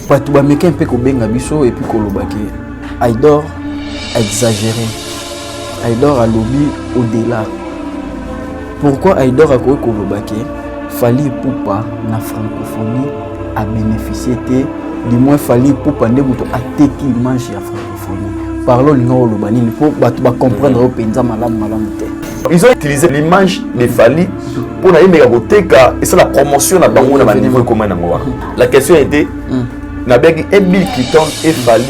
Patu ba meka un peu ko benga biso et puis ko lobaki. Aïdor a exagéré. Aïdor a lobby au-delà. Pourquoi Aïdor a ko lobaki? Fali Poupa na francophonie a bénéficié du moins Fali Poupa ndebuto a teki image ya francophonie. Parlons lingo lobani pour comprendre au penza malam te. Ils ont utilisé l'image de Fali pour et c'est la promotion à bango na niveau commun na moi. La question était Nabeg et Bill Clinton et Fali,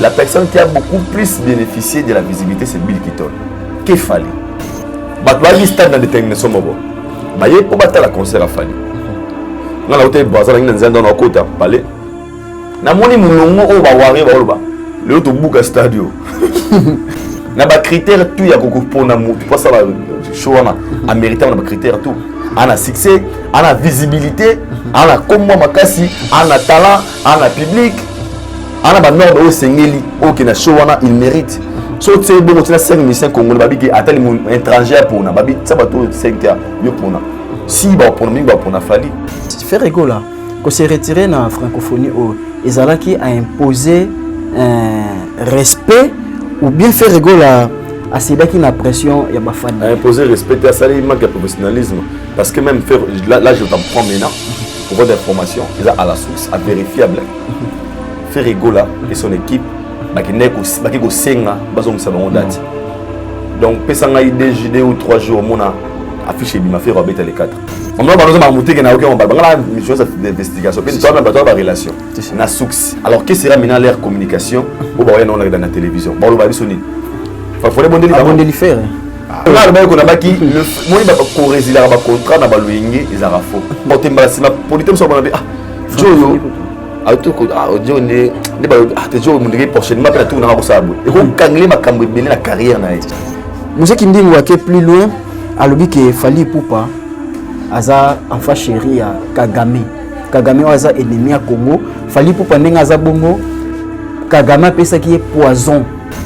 la personne qui a beaucoup plus bénéficié de la visibilité c'est Bill Clinton. Qu'est Fali? Batwa stade dans détermination mobo. Baye pour battre la concert à Fali. Na la hôtel bazar na nzanda na kota palais. Na moni mulongo o ba wari ba oloba. Le to buka stadio. Na ba critère tout ya koko pona mu pour ça la show na américain na ba critère tout. Ana succès, ana visibilité, ana kombo makasi, ana talent, ana public. Ana ba norme o sengeli o ke na show wana il mérite. So c'est bon tu na 5 musiciens congolais babi ki atali mon étranger pour na babi ça ba to 5 yo pour na. Si ba pour na ba pour na Fali. Faire rigolo là. Quand c'est retiré dans la francophonie au Ezalaki a imposé respect ou bien faire rigolo à ceux qui ont la pression il y a pas fan. Imposer respect à ça il manque de professionnalisme parce que même faire là je t'en prends maintenant pour avoir des informations ils à la source à vérifiable. Faire rigolo et son équipe qui ko senga bazong sa bango date. Donc pesanga idée 2 ou 3 jours mon affiché bima faire robet les 4. On va parler de monter na aucun on parle la mission d'investigation puis toi même pas relation na source. Alors que sera maintenant leur communication au ba on dans la télévision. Ba lo ba bisoni. Fa faut les faire. Là le qu'on a baki le moi il va ko résilier ba contrat na ba loyenge ils ara faux. Porter mbasi la politique so ba ah Joyo autoko audio ne ba te Joyo mundige prochainement pour tout na ko sabo. Et ko kangler makambo belé la carrière na esta. Monsieur qui me dit moi que plus loin à l'objet que Fali Poupa aza enfant chéri à Kagame. Kagame aza ennemi à Congo. Fali Poupa nenga aza bongo. Kagame pesa qui est poison.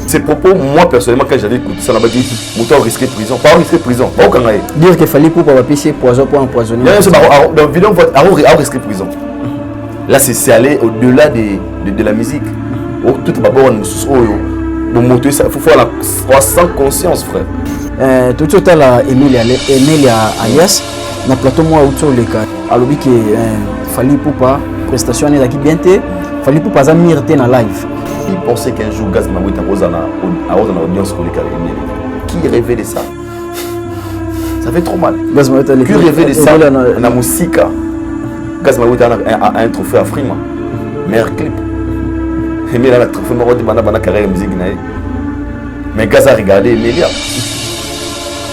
Ces propos, moi personnellement, quand j'avais écouté ça, là-bas, dit, mouton risqué prison. Pas risqué prison. Pas aucun raison. Dire que Fali Poupa va pêcher poison pour empoisonner. Dans la vidéo, on va risquer prison. Là, c'est aller au-delà de la musique. Tout d'abord, il faut faire la sans conscience, frère. Tout à l'heure, Emilia Alias, na plateau moi autour les cas. Alors que Fali Poupa prestation est qui bien té, Fali Poupa za mirte na live. Il pensait qu'un jour Gaz Mamouita Rosa na audience pour les cas. Qui rêvait de ça? Ça fait trop mal. Gaz Mamouita qui rêvait de ça na musique. Gaz Mamouita a un trophée à Frima. Meilleur clip. Et mais là, le trophée m'a dit bana carrière musique naïe. Mais Gaz a regardé Emilia.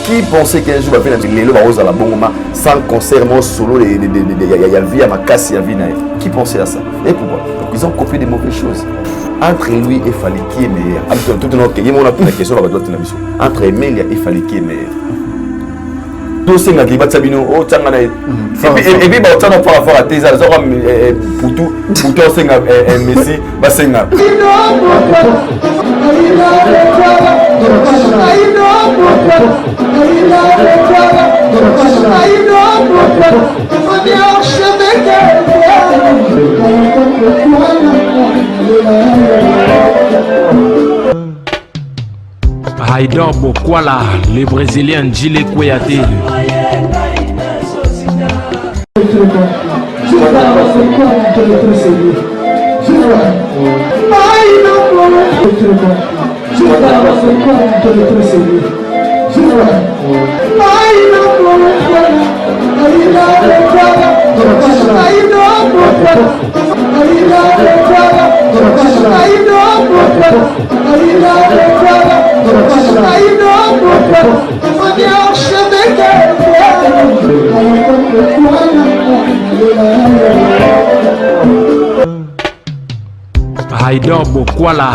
Qui pensait qu'un jour va faire les roses à la bombe sans concert mon solo il y a vie à ma casse il y a vie naïe. Qui pensait à ça? Et pourquoi? Donc ils ont copié des mauvaises choses. Entre lui et Fali qui est meilleur? Tout le monde qui a la question entre Emilia et Fali qui est meilleur? Tout ce qui va sabino oh tangana et puis bah on par rapport à tes azor pour tout senga Messi ba senga Aïdor Bokwala, le Brésilien Gilles Kouyaté. Aïdor Bokwala.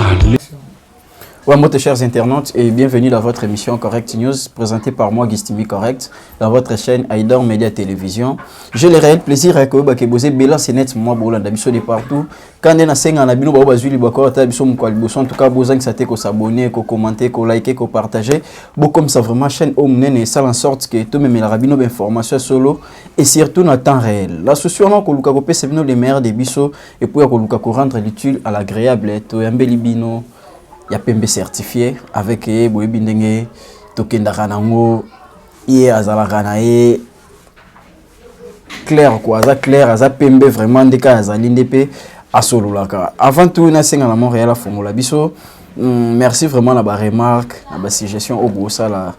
Ouais, moi, chers internautes, et bienvenue dans votre émission Correct News, présentée par moi, Gistimi Correct, dans votre chaîne Aïdor Média Télévision. J'ai le réel plaisir à vous Bela Sénet, moi, Bolanda, Bisso de partout. Quand on a 5 ans, on a bien Bazuli, Bakota, Bisso, en tout cas, besoin que ça t'ait s'abonner, commenter, liker, partager. Beaucoup comme ça, vraiment, chaîne Omnen et ça en sorte que tout même la rabino d'information solo et surtout dans le temps réel. La solution, que Luka Kopé, c'est les meilleurs des Bisso et puis que Luka rendre l'utile à l'agréable. To Yambeli Bino. Il y a PMB certifié avec Boebindenge, Tokenda Ranango, Azalaganae, clair quoi, Aza clair, Aza PMB vraiment des cas, Aza l'INDP, à Sololaka. Avant tout, on a 5 ans à Montréal à Fongola Bisso. Merci vraiment à la remarque, à la suggestion au Bossa là.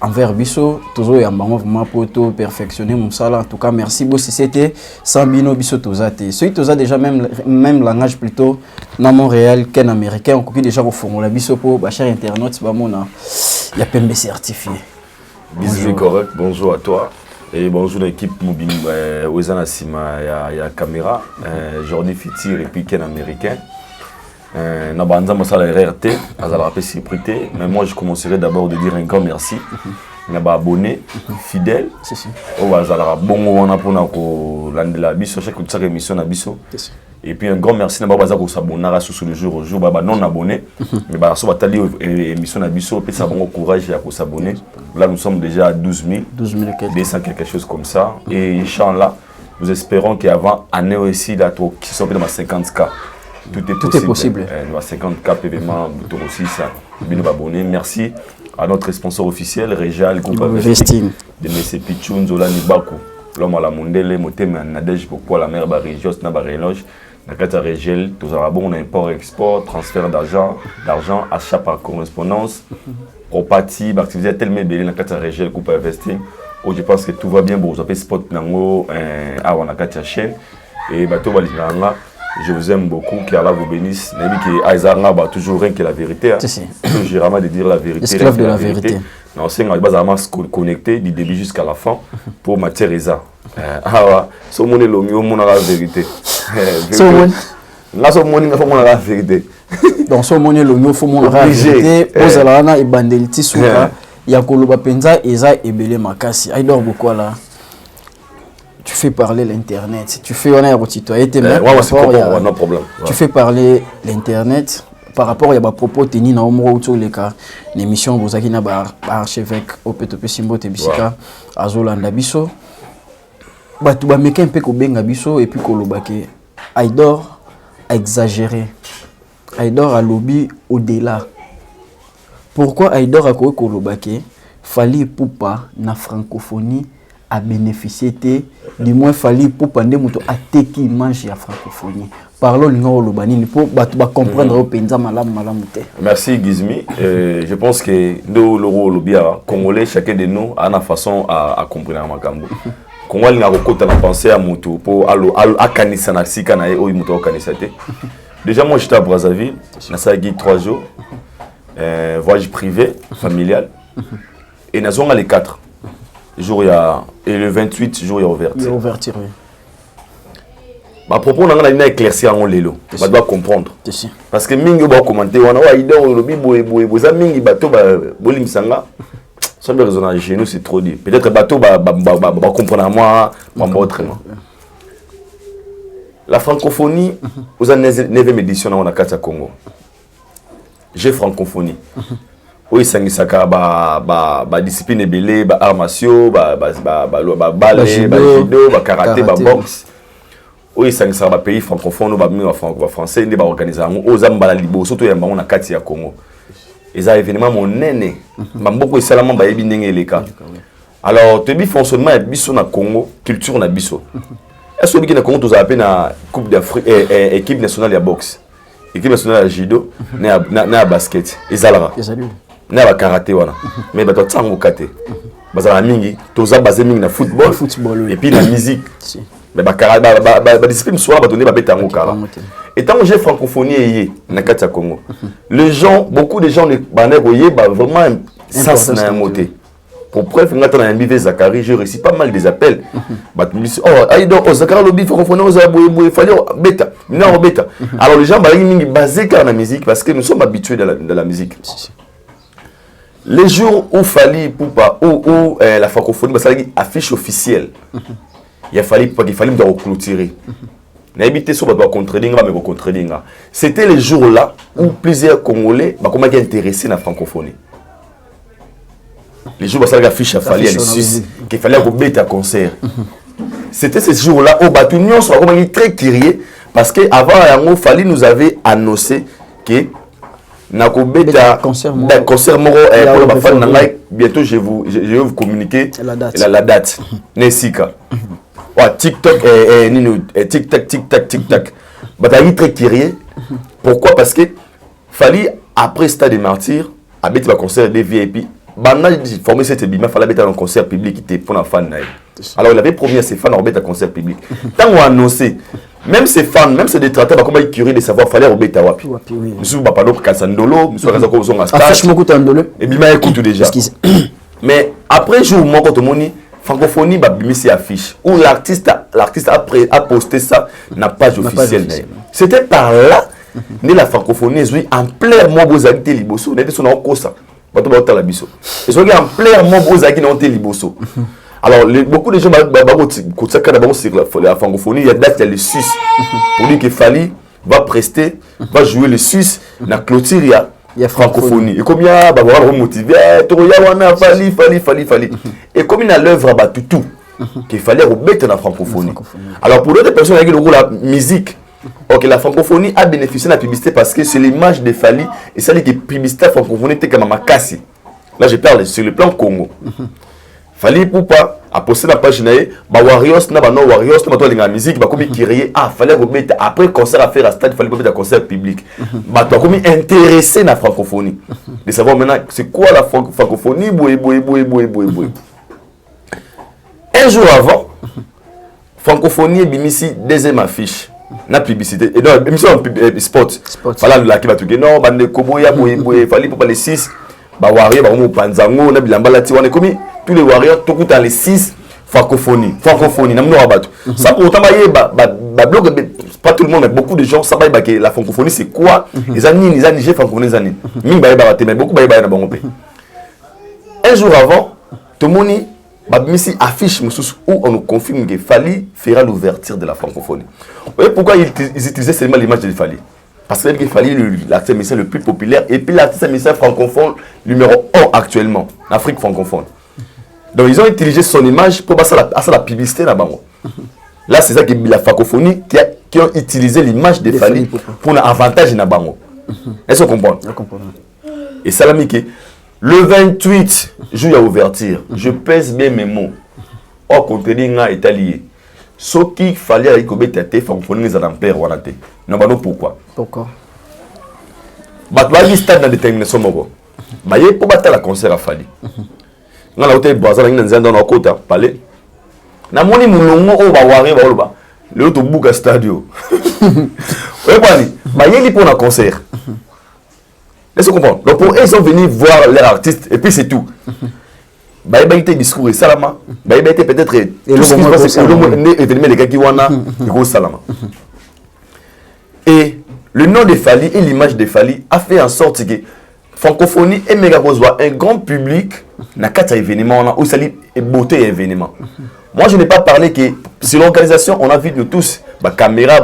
Envers Bisso, toujours et en vraiment pour tout perfectionner mon salaire. En tout cas, merci beaucoup. C'était sans Bino Bisso Tozate. Celui Toza déjà même langage plutôt dans Montréal qu'un américain. On coupé déjà au fond. La Bisso pour cher internaute, il y a PMB certifié. Bisous correct. Bonjour à toi et bonjour l'équipe mobile. Ozana Sima, il y a caméra. Jordi Fitir et puis qu'un américain. Na banza masala RRT, azala rapé sécurité, mais moi je commencerai d'abord de dire un grand merci. Na ba abonné fidèle. O azala bongo wana pona ko landela biso chaque émission na biso. Et puis un grand merci na ba baza ko s'abonner sur le jour au jour ba non abonné. Mais ba so batali émission na biso pe ça bon courage à s'abonner. Là nous sommes déjà à 12 000 200 quelque chose comme ça et inchallah nous espérons qu'avant année aussi là qui sont dans 50K. Tout est possible. Nous avons 50 cap événements, tout aussi ça. Merci à notre sponsor officiel, Réjal, groupe investing de M. Pichoun, Zola Nibaku, l'homme à la Mondele, Motem, Nadej, pourquoi la mère Barrigios, Nabaréloge, Nakata Régel, tous les bon import-export, transfert d'argent, achat par correspondance, Propati, activité tellement belle, Nakata Régel, groupe investing. Je pense que tout va bien, vous avez spot Nango, à Nakata chaîne, et bateau Balinanga. Je vous aime beaucoup, que Allah vous bénisse. Aïza n'a toujours rien que la vérité. J'ai vraiment de dire la vérité. Esclave de la vérité. Non, c'est un peu connecté du début jusqu'à la fin pour ma Teresa. Ce monde est le mieux, on a la vérité. Là, ce monde est la vérité. Donc, ce monde est le mieux, on a la vérité. Aux Alana et Bandeliti Souka, Yakoloba Penza, Eza et Belé Makasi. Aïdor beaucoup là. Tu fais parler l'internet, tu fais tu fais parler l'internet par rapport à propos tenus dans le cas l'émission vous avez archevêque au P2P Simbo Tebisika Azolanda Bisso batu ba meka un peu ko benga biso et puis kolobake Aïdor a exagéré, Aïdor a lobby au-delà. Pourquoi Aïdor a kolobake fallait poupa na francophonie à bénéficier du moins fallu pour pendant moto até qui mange la francophonie. Parlons l'ingénieur Lobanini pour comprendre au penza malam te. Merci Gizmi. Je pense que nous le Lobia congolais chacun de nous a une façon à comprendre makambo. Congolais n'a pas pensé à moto pour à kanisa na sika na o moto kanisate. Déjà moi j'étais à Brazzaville, na sagui 3 jours. Voyage privé, familial. Et nous avons les 4. Jour et le 28 jour il y a ouverture. Il y a ouverture, oui. À propos, on a une éclaircie en l'élo. On doit comprendre. Parce que mingi va commenter, on a idée on lobi boy mingi bateau bolim sanga. Ça me résonne chez nous, c'est trop dit. Peut-être bateau va comprendre à moi, autrement. La francophonie, vous avez 9e édition dans la carte Congo. J'ai francophonie. Oui, c'est ça ba discipline belé, ba arts martiaux, ba ballet, ba judo, ba karaté, ba boxe. Oui, c'est ça ba pays francophone, ba français, ne ba organiser aux ambala libo, surtout ya bango na kati ya Congo. Eza événement monene, mboko esalama ba yebi ndenge eleka. Alors, tebi fonctionnement ya biso na Congo, culture na biso. Est-ce que na Congo tous appelé na Coupe d'Afrique équipe nationale ya boxe, équipe nationale ya judo, na basket, ezalaka. Na ba karaté wana mais bato tsango kate bazala mingi toza basé mingi na football et puis la musique mais ba discipline soit ba donner ba betango kara et tant que j'ai francophonie yé na kati ya Congo les gens beaucoup de gens ne bané voyé ba vraiment sens na moté Pour preuve, quand on a invité Zachary, j'ai reçu pas mal des appels. Bah, tu me dis, oh, Aïdor, Zachary Lobby, francophonie, il fallait bêta. Non, bêta. Alors les gens, ils sont basés sur la musique parce que nous sommes habitués de la musique. Les jours où Fally Ipupa, où la francophonie, parce qu'il y a une affiche officielle, il fallait me clôturer. C'était les jours-là où plusieurs Congolais sont intéressés à la francophonie. Les jours où il y a affiche à Fally, qu'il fallait mettre un concert. C'était ces jours-là où nous sommes très curieux parce qu'avant, Fally nous avait annoncé que un concert bientôt je vais vous communiquer la date. Nesika. TikTok TikTok. Très curieux. Pourquoi? Parce que Fally après Stade des Martyrs a fait un concert de VIP. Il formé cette bima, il fallait un concert public qui était pour la fan. Alors il avait promis à ses fans de un concert public. Tant qu'on a annoncé, même ses fans, même ses détracteurs, comment ils curieux de savoir, il fallait remettre à Wapi. Monsieur Bapalo Kassandolo, monsieur Razako Zonga Stage. Et bima écoute déjà. Mais après jour, moi quand on francophonie, c'est affiche. Où l'artiste a posté ça, n'a pas officielle. C'était par là, la francophonie, en plein mois, vous avez été liboso, vous avez été son ça. Et so en plein mois vous avez été liboso. Alors beaucoup de gens sur la francophonie, il y a date le 6 pour dire que Fally va prester, va jouer le 6 la clôture il y a francophonie. Et comme il y a motivé, Fally. Et comme il a l'œuvre à tout qu'il fallait remettre la francophonie. Alors pour d'autres personnes qui ont la musique. Ok, la francophonie a bénéficié de la publicité parce que c'est l'image de Fally et c'est que la publicité francophonie était comme Makassi. Là, je parle sur le plan Congo. Fally Ipupa a posté la page Warriors, la musique, fallait remettre après concert à faire à stade, il fallait remettre un concert public. Comme intéressé à la francophonie. De savoir maintenant c'est quoi la francophonie. Un jour avant, francophonie est ici deuxième affiche. Na publicité et non émission sport voilà là qui va tout non bande koboya boye Fally pour les 6 ba warrior ba mo panzango na bilamba lati wana komi tous les warriors tout dans les 6 francophonie na mno abatu ça pour autant ba blog pas tout le monde mais beaucoup de gens ça ba que la francophonie c'est quoi les amis Niger francophonie les amis mingi ba te mais beaucoup ba na bango pe un jour avant tout le monde Babimisi affiche où on nous confirme que Fally fera l'ouverture de la francophonie. Vous voyez pourquoi ils utilisaient seulement l'image de Fally? Parce que Fally est l'artiste musicien le plus populaire et puis l'artiste musicien francophone numéro 1 actuellement en Afrique francophone. Donc ils ont utilisé son image pour passer à la publicité là-bas. Là c'est ça que la francophonie qui ont utilisé l'image de Fally pour un avantage là-bas. Est-ce qu'on comprend? Et ça l'a mis que le 28 juillet à ouverture, je pèse bien mes mots. Au contenu est allié. Ce qu'il fallait avec Obété, francophonie les ampères ou anaté. Non, bah non, pourquoi? Pourquoi? Bah, tu as dit stade dans détermination, moi. Bah, il y a pour battre la concert à Fally. Dans la hôtel Boisson, il y a dans la côte, palais. Na moni mulongo o ba wari ba oloba. Le auto bouga stadio. Ouais, bah, il y a pour un concert. Est-ce que vous comprenez? Donc pour eux, ils sont venus voir leur artiste et puis c'est tout. Bah, il y a été discours et salama. Bah, il y a été peut-être tout ce qui se passe au monde événement de Kakiwana et gros salama. Et le nom de Fally et l'image de Fally a fait en sorte que francophonie et méga reçoit un grand public dans 4 événements où ça dit beauté et événements. Moi, je n'ai pas parlé que sur l'organisation, on a vu de tous, la caméra,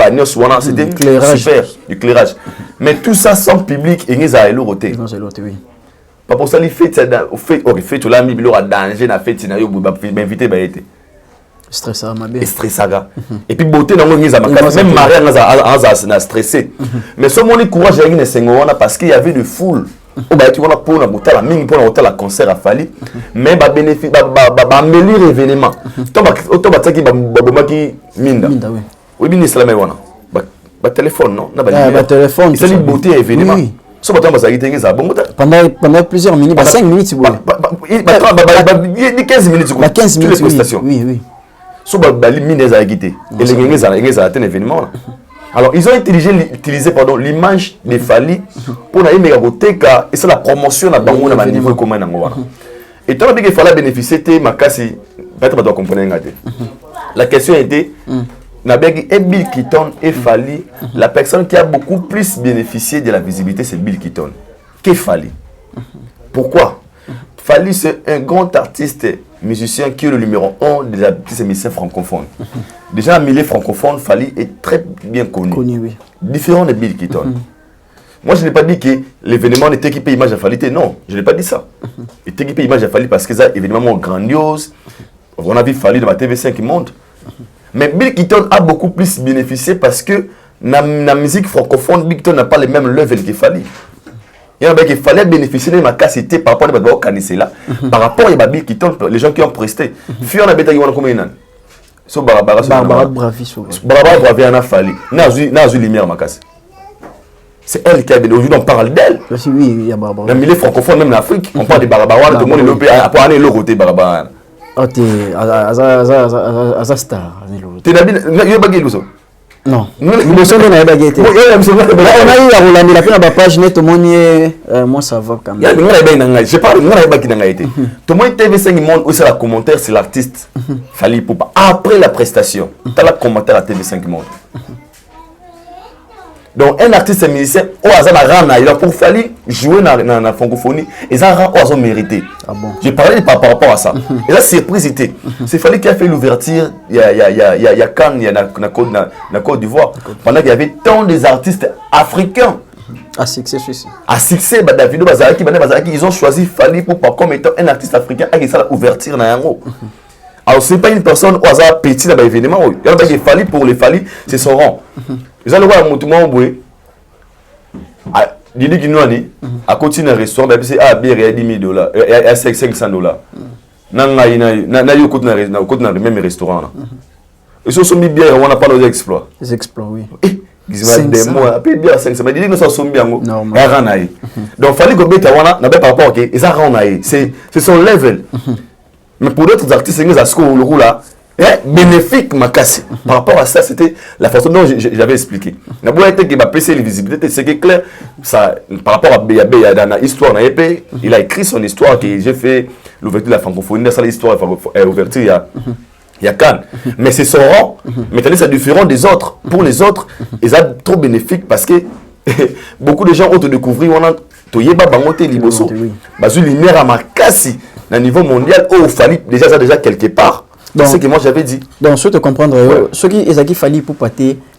c'était super, l'éclairage. Mais tout ça sans public, et ils ont l'autre. Pas pour ça, les fêtes, tout là, il y a danger, la fête, il y a invité, stressant, et puis beauté, même Maria a stressé. Mais ce moment, courage, il y a parce qu'il y avait de foule. Tu vois pour la concert à Fally mais ba bénéfice ba meilleur événement oui bien c'est la même ba téléphone non ba téléphone c'est une beauté événement so ba pendant plusieurs minutes 5 minutes 15 minutes 15 minutes oui so ba mine za guité et les gars un événement. Alors, ils ont utilisé l'image de Fally pour et c'est la promotion à niveau commun. Et tant qu'il fallait bénéficier, ma casse, peut-être que tu comprendre. La question était, Bill Clinton et Fally, la personne qui a beaucoup plus bénéficié de la visibilité, c'est Bill Clinton. Qu'est Fally? Pourquoi? Fally, c'est un grand artiste musicien qui est le numéro 1 des artistes musiciens francophones. Déjà, le milieu francophone, Fally est très bien connu. Oui. Différent de Bill Clinton. Moi, je n'ai pas dit que l'événement n'était équipé image à Fally. Non, je n'ai pas dit ça. Il était équipé image à Fally parce que c'est un événement grandiose. On a vu Fally dans la TV5 qui monte. Mais Bill Clinton a beaucoup plus bénéficié parce que dans la musique francophone, Bill Clinton n'a pas le même level que Fally. Il y a qu'il fallait bénéficier de ma capacité par rapport à ce là. Par rapport à Bill Clinton, les gens qui ont presté. Fion a bêta qui ont combien d'années? So Barbara Bravi. Barbara Bravi en a fallu. N'a eu lumière ma casse. C'est elle qui a bénéficié. Aujourd'hui, on parle d'elle. Oui, il y a Barbara. Dans le milieu francophone, même en Afrique, on parle de Barbara. Tout le monde est lopé. Après, on est l'autre côté Barbara. Ah, t'es à star. T'es d'habitude, il y a bagay l'oso. Non. Nous sommes dans la baguette. On a eu à Roland, il a fait la page net, tout le monde, moi ça va quand même. Je parle de moi, il y a été. Tout le monde TV5 Monde, où c'est la commentaire, c'est l'artiste Fally Ipupa. Après la prestation, tu as le commentaire à TV5 Monde. Donc, un artiste musicien, pour Fally jouer dans la francophonie, ils ont mérité. Ah bon? J'ai parlé par rapport à ça. Et là, surprise, c'est Fally qui a fait l'ouverture. Il y a Cannes, il y a la Côte d'Ivoire. Pendant qu'il y avait tant d'artistes africains. À succès, aussi. À succès, Davido Bazaraki, ils ont choisi Fally Ipupa comme étant un artiste africain avec ça l'ouverture dans Yango. Alors, ce n'est pas une personne au hasard petit dans l'événement. Il y a des Fally pour les Fally, c'est son rang. Ils ont le roi Moutouma Mboué. Didi Guinouani, à côté d'un restaurant, c'est à bien $10 000, à $500. N'a eu au même restaurant. Et ce sont bien, on n'a pas nos exploits. Les exploits, oui. Des mois, après bien 500, mais nous sommes bien. Donc, Fally Gobet, on n'a pas rapport à c'est son level. Mais pour d'autres artistes, c'est le rôle là. Bénéfique ma casse. Par rapport à ça, c'était la façon dont j'avais expliqué. La boîte qui m'a PC les visibilités, c'est clair. Ça, par rapport à BAB, dans l'histoire, il a écrit son histoire que j'ai fait l'ouverture de la francophonie, dans l'histoire l'ouverture il y a Cannes. Mais c'est son rang. Maintenant, c'est différent des autres. Pour les autres, ils sont trop bénéfiques parce que beaucoup de gens ont découvert on a Toyeba Bangote Liboso. Bazu lumière à ma casse. Au niveau mondial, il fallait déjà quelque part. C'est ce que moi j'avais dit. Donc, je te comprendre, ce qui Fally Ipupa,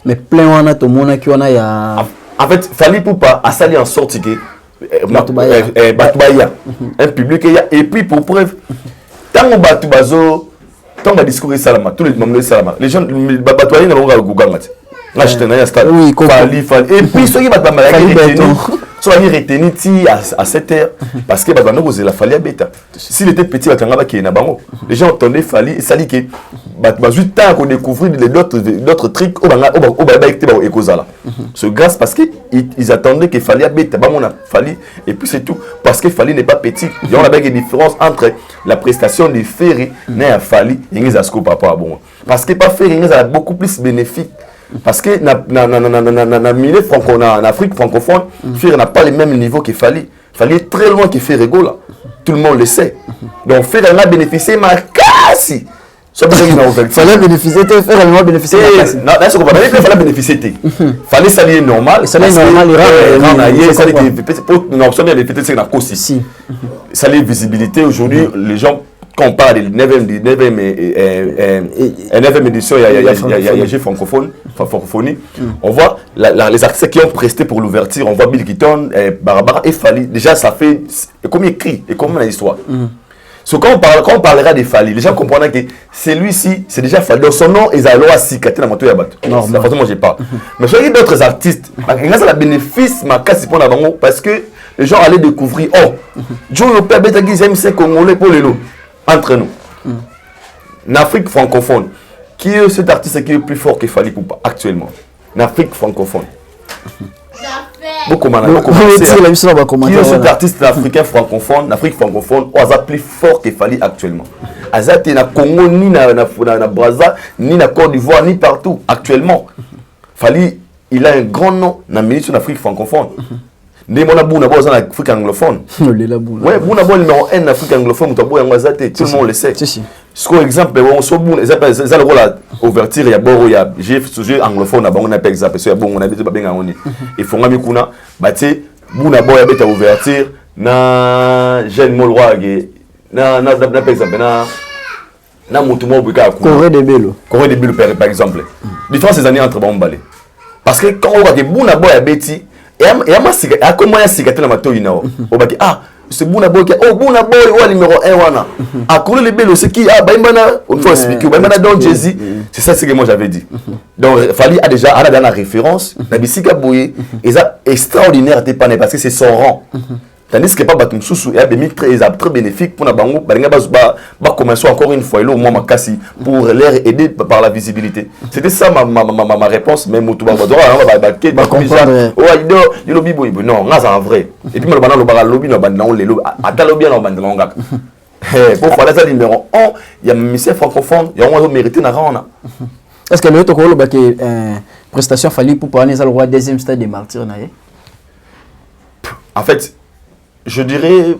mais plein de tout le monde qui en a. En fait, Fally Ipupa a sali en sorte que Batubaya, un public, et puis pour preuve, tant que Batubazo, tant que discours Salama, tous les membres de Salama, les gens, Batubaya n'ont pas le Google. Là, je tenais à ce Fally. Et puis, ceux qui sont retenus à 7 heures parce que la Fally a bêta. S'il était petit, les gens entendaient Fally et ça dit que tant qu'on découvrit d'autres trucs c'est grâce parce qu'ils attendaient que Fally a bêta. Et puis c'est tout. Parce que Fally n'est pas petit. Il y a une différence entre la prestation de Ferry et Fally et parce que pas Ferry est beaucoup plus bénéfique. Parce que en Afrique francophone, Ferry n'a pas le même niveau que Fally. Fally est très loin que Ferry là. Tout le monde le sait. Donc Ferry a bénéficié ma casse. Fallait bénéficier, Ferry a bénéficié ma casse. Non, là, ce qu'on va dire, il fallait bénéficier. Fallait saluer normal. Saluer normal, non, c'est la cause ici. Saluer visibilité. Aujourd'hui, les gens. Quand on parle de 9e édition, il y a francophonie. On voit les artistes qui ont presté pour l'ouverture. On voit Bill Clinton, Barbara et Fally. Déjà, ça fait comme écrit et comme une histoire. Quand on parlera de Fally, les gens comprendront que celui-ci, c'est déjà Fally. Donc son nom, ils allont à Sikate dans la moto Yabat. C'est la façon dont je parle. Mais je dis d'autres artistes, grâce à la bénéfice, ma casse pour la parce que les gens allaient découvrir, Joe Lopez, Betagui, MC Congolais pour les lots. Entre nous, en Afrique francophone, qui est cet artiste qui est plus fort que Fally Ipupa actuellement? En Afrique francophone. Qui est cet artiste africain francophone, en Afrique francophone, qui est plus fort que Fally actuellement? Azati na Congo, ni na Brazza, ni na Côte d'Ivoire, ni partout actuellement. Fally, il a un grand nom dans le ministre de l'Afrique francophone. Né mon abou n'abou en Afrique anglophone. Ouais, bon abou numéro 1 en Afrique anglophone, tout le monde le sait. Par exemple, on se bon, ça le rôle à ouverture, il y a bon, il y a j'ai anglophone, on a par exemple, il y a bon, on a besoin de bien on il faut ngami kuna, bah tu sais, bon abou il y a bête à ouverture, na jeune molroa na par exemple na mutumo buka Corée de Bello par exemple. Différence ces années entre bon balé. Parce que quand on voit que bon abou il y a bêti et ma cigarette a comment il y a cigarette na mato inao on va dire ah c'est bon abou qui oh bon abou il numéro 1 wana à Corée de Bello c'est qui ah baimana on faut expliquer baimana Don Jay-Z c'est ça ce que moi j'avais dit donc Fally a déjà à la référence na bisika boye et ça extraordinaire t'es pas parce que c'est son rang. Tandis que pas batum sousou et très bénéfique pour na bango ba commencer encore une fois au moins makasi pour l'air aider par la visibilité. C'était ça ma réponse même au tout ba comprendre oh ido le lobby boy non nga ça en vrai et puis le bana le bara lobby no bana on le lobby ata lobby no bana longa pour faire ça numéro 1 il y a monsieur francophone il y a on mérité na rana. Est-ce que le to ko lo ba ke prestation Fally pour parler ça le roi deuxième stade des martyrs na en fait je dirais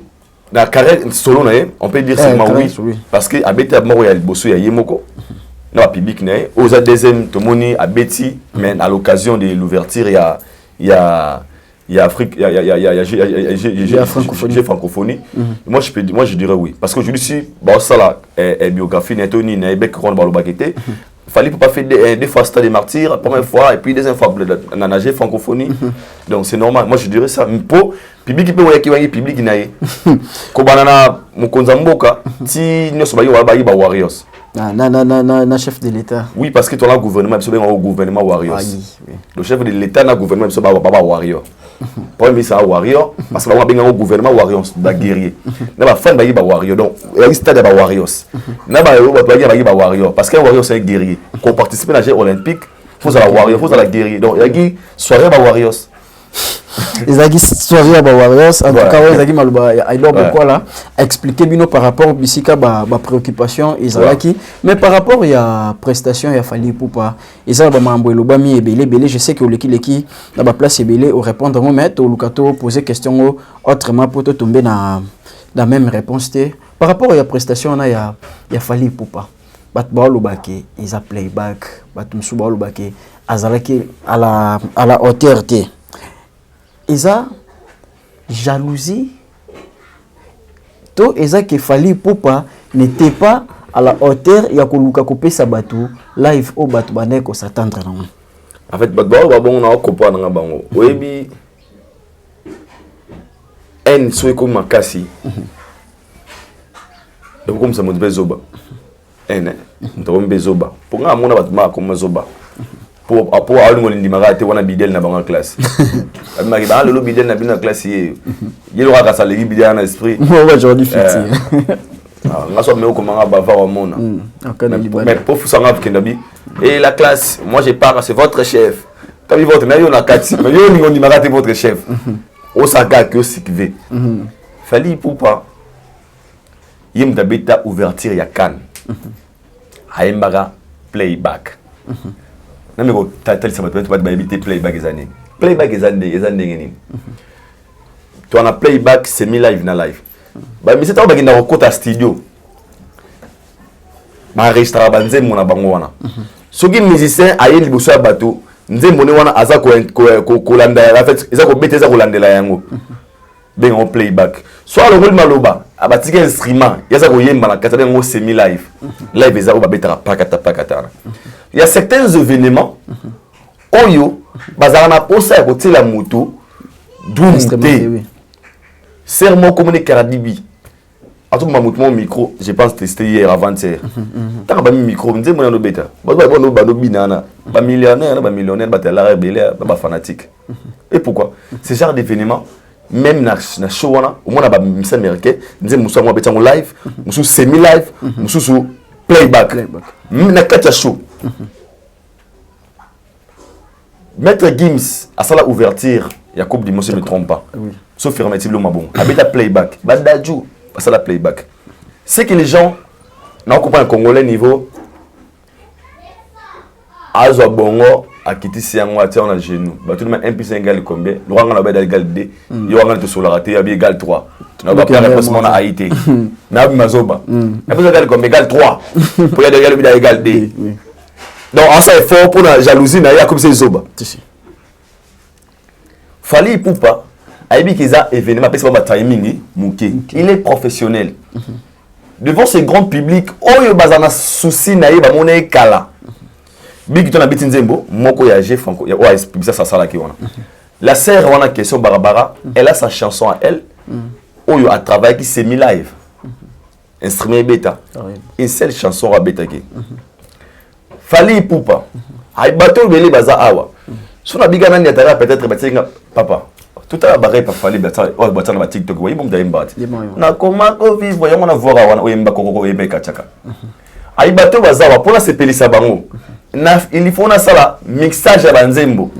la carrière solo on peut dire c'est oui parce que abeti moko ya liboso ya yemoko na public na aux deuxième tomoni abeti mais à l'occasion de l'ouverture il y a Afrique il y a francophonie moi je dirais oui parce que je dis bon ça là biographie netoni na bec ron ba lo bakete Fally pour pas faire deux fois stade des martyrs première fois et puis deuxième fois na nager francophonie donc c'est normal moi je dirais ça pour public peut ouais public naé ko banana mukonza mboka ti nyoso ba warriors na chef de l'état oui parce que ton gouvernement c'est bien au gouvernement warriors le chef de l'état na gouvernement c'est ba warrior premier c'est warrior parce que ba bien au gouvernement warriors ba guerrier na ba fan ba warrior donc il y a stade ba warriors na ba ba warrior parce que warrior c'est un guerrier qu'on participe à la Jeux olympiques faut à la warrior faut à la guerrier donc il y a soirée ba warriors Ezagi soirée à Warriors en tout cas Ezagi maluba alors pourquoi là expliquer bino par rapport au bisika ba préoccupation Ezalaki mais par rapport il y a prestation il y a Fally Ipupa Ezala ba mambo eloba mi ebele je sais que leki na ba place ebele au répondre au mettre au lukato poser question autrement pour te tomber dans la même réponse par rapport il y a prestation il y a Fally Ipupa bat ba lobaki ils a playback bat musu ba lobaki azalaki à la hauteur té Eza jalousie to eza que Fally Ipupa n'était pas à la hauteur ya koluka kopesa batu live au batu bane ko s'attendre non en fait batu ba bon na comprendre nga bango oyebi en so ko makasi donc comme ça mo bezoba en to bezoba pour nga mona batu ma ko zoba pour aller dans l'immarate on a bidel na bango classe mais ba le bidel na bina classe il y aura ka saleri bidel na esprit moi aujourd'hui fiti nga so me ko manga ba va au monde mais pour ça nga kendabi et la classe moi je pars c'est votre chef tabi votre na yo na kati mais yo ni l'immarate votre chef au saga que sikve Fally Ipupa yim tabeta ouverture ya kan aimbaga playback na me ko tali sama tu ba éviter playback ezane ngeni to na playback semi live na live ba mi seta ba kinda ko kota studio ba registra ba nzembo na bango wana soki musicien aye liboso ya bato nzembo ne wana aza ko landa en fait eza ko beteza ko landela yango ben on playback soit le rôle maloba abatiki instrument yaza ko yemba na kata ngo semi live live eza ko ba betara pakata il y a certains événements oyo bazana posa ya kotela moto dumte serment comme Cardibi ato ma moto mon micro je pense testé hier avant-hier tant ba micro nze mo na no beta ba no binana ba millionnaire ba tela rebelle ba fanatique et pourquoi ce genre d'événement même na show wana au moins na ba misa américain nze muso mo beta live muso semi live muso playback na kata show Maître Gims à ça la ouverture la coupe du monsieur ne me trompe pas sauf affirmativement bon habita playback badaju ça la playback c'est que les gens n'ont pas un congolais niveau azo bongo akiti siango atia on a genou ba tout le monde 1 plus 1 égale combien le rang na ba égal 2 yo rang te sur la raté ya bi égal 3 na ba pas réponse na AIT na bi mazoba et plus égal combien égal 3 pour y égal bi égal 2 donc en ça est fort pour la jalousie na ya comme c'est zoba Fally Ipupa aibi kiza événement parce que ba timing muké il est professionnel devant ce grand public oyo bazana souci na yeba mona ekala big ton habiti nzembo moko ya G franco ya OAS ça sala ki wana la sœur wana question Barbara elle a sa chanson à elle oyo a travaillé qui semi live instrument bêta une seule chanson à bêta ki Fally Ipupa ay bato bele baza awa so na biga nani atara peut-être batinga papa tout à l'heure par Fally bata o bata na TikTok oui bon d'aimbat na comment ko vivre ya mona voir wana oyemba kokoko yebeka chaka ay bato baza pour la sepelisa bango il faut ça mixage à banzembo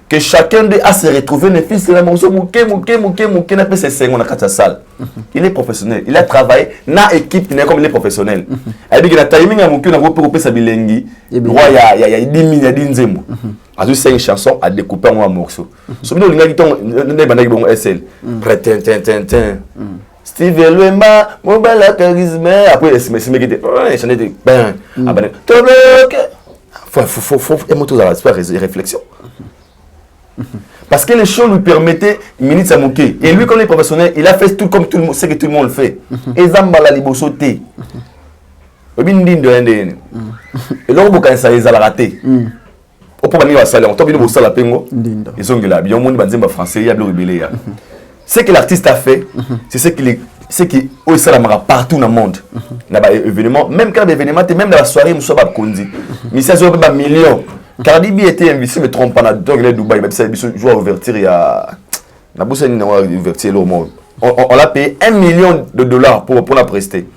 que chacun de a se retrouver ne fils de la morceau mouké n'a pas ses cinq on a quatre salles il est professionnel il a travaillé na équipe qui n'est comme il est professionnel elle dit que la timing a mouké na ko sa bilengi droit ya 10 000 ya dinzembo a juste 5 chansons à découper en morceaux so bino linga kiton ne bandaki bon SL tin Steve Luemba mobile charisme après c'est qui était chanter ben abandé faut émoto dans la réflexion parce que les choses lui permettaient minute à moquer et lui comme il est professionnel il a fait tout comme tout le monde c'est que tout le monde le fait et zamba la libosoté obindi de ndene et donc beaucoup ça les a raté au point de salaire on tombe au salaire pengo ils ont la bien monde banzemba français il y a le rebelle ce que l'artiste a fait c'est qui au salamara partout dans le monde là-bas événement même quand l'événement même dans la soirée monsieur ba kondi mais ça se pas millions Cardi B était invité me trompe pas dans le Dubaï mais ça joue ouverture il y a la bourse ni ouverture le monde on l'a payé $1 million pour la prester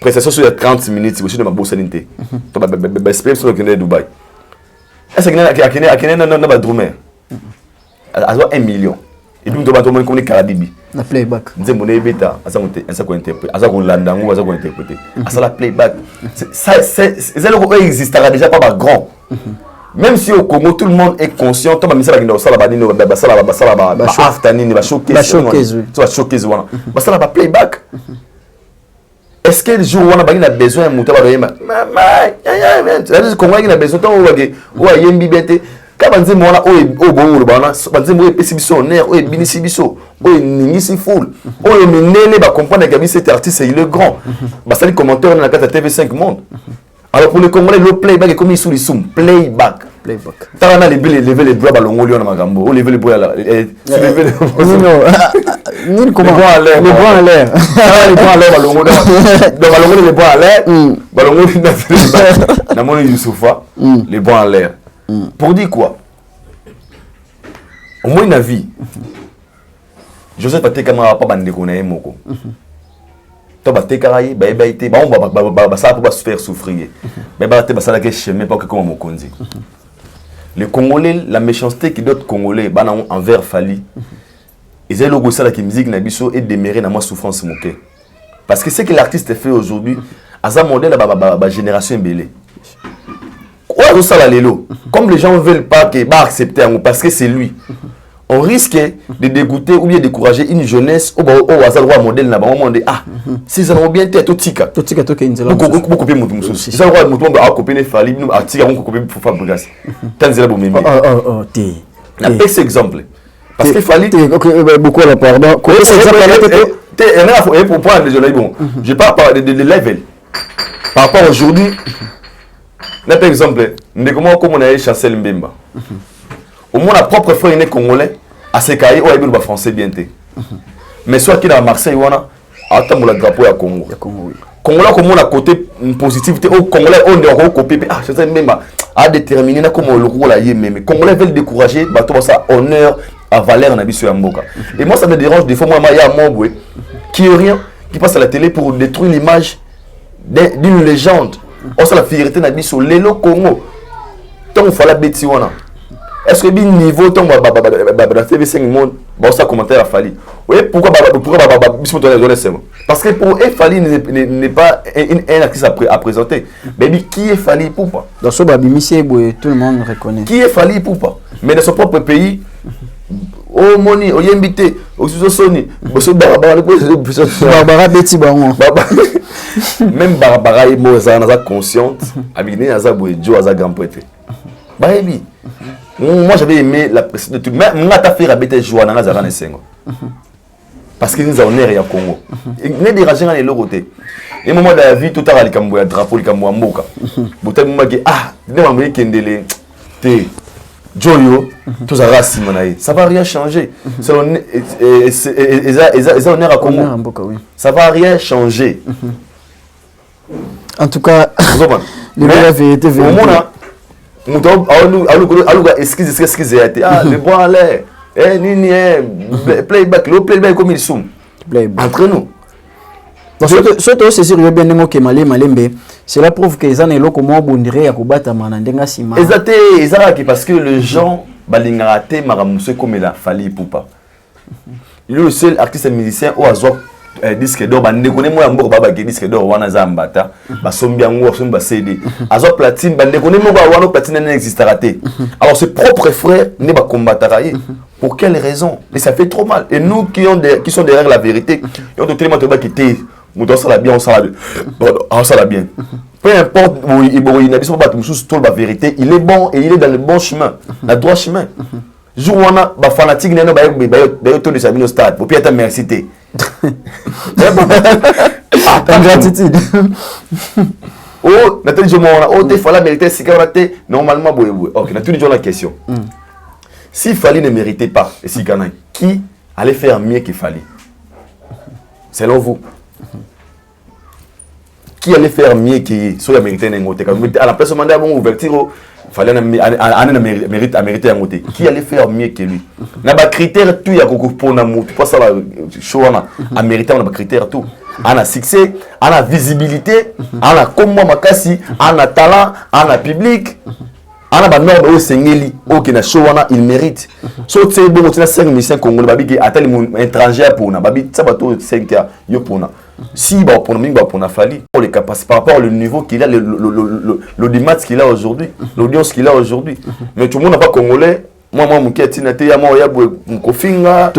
prestation sur 30 minutes aussi de ma bourse n'était to ba spam sur le Dubaï est-ce que akene na ba drummer a $1 million et puis on va comme Cardi B na playback nzembo ne beta asa ko interpréter asa ko landa ngo asa ko interpréter asa la playback c'est le existera déjà pas grand même si au Congo tout le monde est conscient to ba misala kinda sala ba nino ba sala ba after nini ba showcase to showcase wana ba sala ba playback est-ce que le jour où on a besoin de muta ba yema c'est-à-dire Congo il a besoin to o yembi bete Banze mona o bongo bana banze mo epesi biso honneur o ebinisi biso o ningisi full o minele ba comprendre que cet artiste il est grand ba sali commentaire na kata TV5 monde alors pour les Congolais le playback comme sous les soum playback tara na lever les bras balongo liona magambo o lever les bras là lever les comment les bras en l'air les bras en l'air balongo balongo les bras en l'air balongo na moni Youssoufa les bras en l'air. Pour dire quoi? Au moins, une vie. Joseph Atekama pas bandé qu'on a moko. Toi, Batekaraï, Baïté, ça pour se faire souffrir. Baïté, ça la chemin pas que comme mon conduit. Les Congolais, la méchanceté qui d'autres Congolais, envers Fally, ils ont le goût ça qui musique nabiso et démérer dans ma souffrance moquée. Parce que ce que l'artiste fait aujourd'hui, à un modèle la génération belée. Comme les gens ne veulent pas qu'il accepter parce que c'est lui, on risque de dégoûter ou bien décourager une jeunesse au hasard ou modèle là-bas. On dit ah, si ça n'a bien été tout tika. Tout tika tout qu'il y a beaucoup copier mon moussou. Si ça va mouton à copier Fally, nous à tika on copier pour faire brigade. Tant c'est là pour m'aimer. T'es. Un petit exemple. Parce que Fally. Beaucoup la pardon. Comment c'est exemple? T'es pour prendre les jeunes bon. Je parle pas de level. Par rapport aujourd'hui. Par exemple, comment on a Chancel Mbemba. Au moins, la propre frère est congolais, à ce cas, il y a français bien. Mais soit qu'il est à Marseille, on a le drapeau à Congo. Congolais, comme on a côté positivité, au Congolais, on est copié. Ah, Chancel Mbemba a déterminé comment le rôle a yé, mais Congolais veulent décourager, ça honneur à valeur na biso ya mboka. Et moi, ça me dérange des fois, moi, il y a un membre qui est rien, qui passe à la télé pour détruire l'image d'une légende. On sait la fierté na biso lelo Congo tant faut la bêtise wana est-ce que bi niveau tant ba TV5 monde ba ça commentaire à Fally Oui, pourquoi parce que pour Fally n'est pas un artiste à présenter. Mais qui est Fally Ipupa? Dans ce babimisi, tout le monde reconnaît. Qui est Fally Ipupa? Mais dans son propre pays, oh moni, oh yembité, oh soni, Barbara Betty Baron. Même Barbara est consciente, avec Joe Aza grand prêtre. Moi j'avais aimé la précédente de tout. Mais moi t'as fait rabiter Joa dans Nazara Nessengo. Parce que nous avons l'air à Congo. Il n'est dérangé dans les côté. Et moment de la vie, tout à l'heure, il y a un drapeau, il y a un moka. Vous avez dit, ah, il y a un moment qui est Joyo, tout ça va ça va rien changer. Ça va rien changer. En tout cas, la vérité, excusez, ah, le bon l'air. Playback comme ils sont. Entre nous. Surtout, c'est sûr que cela prouve que les gens ne comment bondirer à combattre manandenga sima. Exactement, parce que les gens balingaraté maramuse comme il a Fally Ipupa. Il est le seul artiste musicien au hasard disque d'or. Bande connaît moi mbo baba disque d'or wana zambata. Ba sombi ango somba CD. Azor platine bande connaît moi wana platine n'existera té. Alors ses propres frères ne ba combattre. Pour quelle raison? Et ça fait trop mal. Et nous qui sont derrière la vérité, on doit tellement te battre qui on s'en bien, on s'en bien. Peu importe où il y a des choses la vérité, il est bon et il est dans le bon chemin, le droit chemin. Jour où on a des fanatiques, il y a des gens qui stade, pour être merci. Ingratitude. Oh, Nathalie Jomona, oh, t'es la vérité, c'est qu'il normalement, ok, Nathalie Jomona, la question. Si Fally ne méritait pas, et si Ghana, qui allait faire mieux que Fally? Selon vous? Qui allait faire mieux que soit mérité à la place de demander à mon ouverture, Fally mérite un côté. Qui allait faire mieux que lui? Na ba critère tout ya koko pour na mutu pas ça la show na mérité na ba critère tout. Ana succès, ana visibilité, ana comme moi makasi, ana talent, ana public. Ana ba norme au sengeli au na show wana il mérite. So tu bon tu na 5 musiciens congolais babi qui attel étranger pour na babi ça bato 5 yo pour na. Si bah pour nous pour na Fally pour les capacités par rapport au niveau qu'il a l'audimat qu'il a aujourd'hui, l'audience qu'il a aujourd'hui. Mais tout le monde n'a pas congolais. Moi mon ketina te ya moi ya kofinga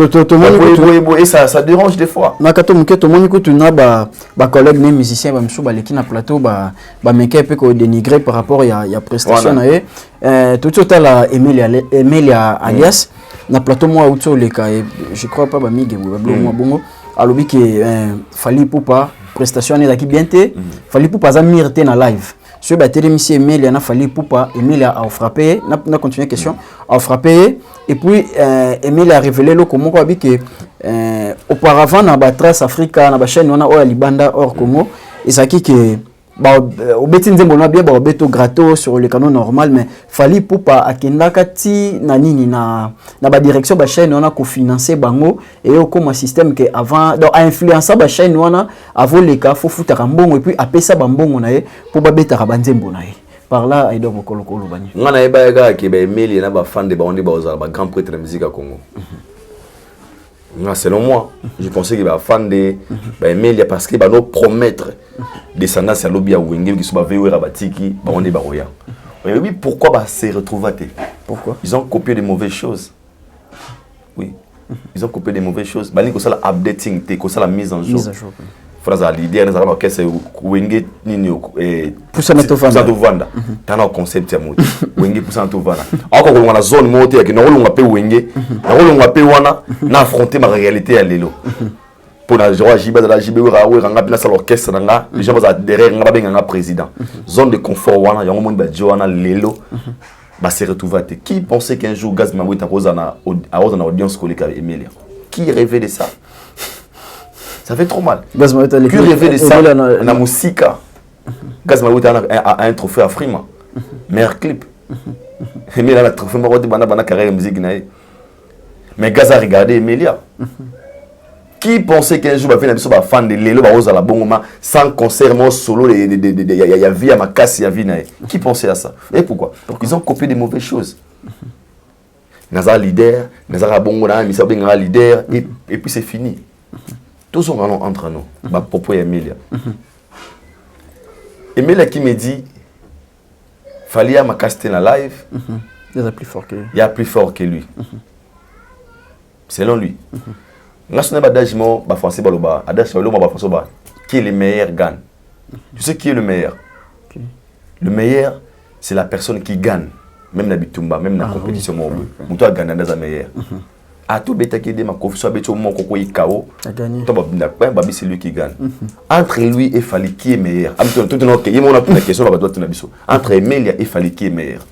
et ça dérange des fois. Na kato mon keto moni ko tuna ba collègue né musicien ba msou ba leki na plateau ba meke pe ko dénigrer par rapport ya prestation na ye tout la Emilia alias na plateau moi auto leka je crois pas ba mige ba bongo alobi que Fally Ipupa prestation ne daki bien te Fally Ipupa za mirte na live. Ce batterie monsieur Emilia na Fally Ipupa, Emilia a frappé, n'a continué question, a frappé et puis Emilia a révélé le comment quoi que auparavant na ba Trace Africa na ba chaîne on a au Libanda hors Congo et ça qui que ba au betin zembo na bien ba beto gratos sur le canon normal mais Fally Ipupa akendaka ti na nini na ba direction ba chaîne on a cofinancer bango et au comme système que avant donc a influencer ba chaîne on a avant les cas faut foutre mbongo et puis apesa ba mbongo na ye pour ba beta ka banzembo na ye par là aido bokolo kolo bani ngana e ba ga ke ba Emilia na ba fan de ba on ba ozala ba grand prêtre de musique à Congo. Selon moi, je pensais qu'il va fan de Emilia parce qu'il va nous promettre descendants à l'obia Wenge qui sont véus rabatiki, on est baroya. Mais oui, pourquoi bah se retrouver? Pourquoi? Ils ont copié des mauvaises choses. Oui, ils ont copié des mauvaises choses. Bali ko sala updating, te ko sala mise en jour. Phrase à l'idée, nous avons que c'est Wenge nini poussa na to vanda. Tana concept ya moto. Wenge poussa na to vanda. Encore on a zone moto ya ki na rolonga pe Wenge, na rolonga pe wana na affronter ma réalité ya lelo. Pour la joie jibe de la jibe rawe ranga pina sa l'orchestre nga, les gens vont derrière nga ba nga président. Zone de confort wana yango mon ba joana lelo. Ba se retrouver. Qui pensait qu'un jour Gaz Mawita Rosana audience collective Emilia? Qui rêvait de ça? Ça fait trop mal. Qui rêvait de ça? On a Moussika. Gaz Mawita a un trophée à Frima. Meilleur clip. Emilia a un trophée de bana carrière musique. Mais Gaz a regardé Emilia. Qui pensait qu'un jour, il y a un fan de Lelo, sans concert, solo, il y a vie à ma casse, il y a vie. Qui pensait à ça? Et pourquoi? Ils ont copié des mauvaises choses. naza leader, naza bongo na misa benga leader et puis c'est fini. Tous sont entre nous. Bah propos Emilia. Emilia qui me dit fallait ma caster la live. Il y a plus fort que lui. Il y a plus fort que lui. Selon lui. Nga sonné badage mo ba français baloba, adage lo ba français ba qui est le meilleur gagne. Tu sais qui est le meilleur? Le meilleur c'est la personne qui gagne. Même la bitumba, même la compétition, mon toi gagne dans la meilleure. À tout bêta qui est ma confiance, bêta mon coco y KO. Toi babi c'est lui qui gagne. Entre lui et Fally qui est meilleur. Tout le monde qui est mon la question va doit te nabiso. Entre Emilia et Fally qui est meilleur.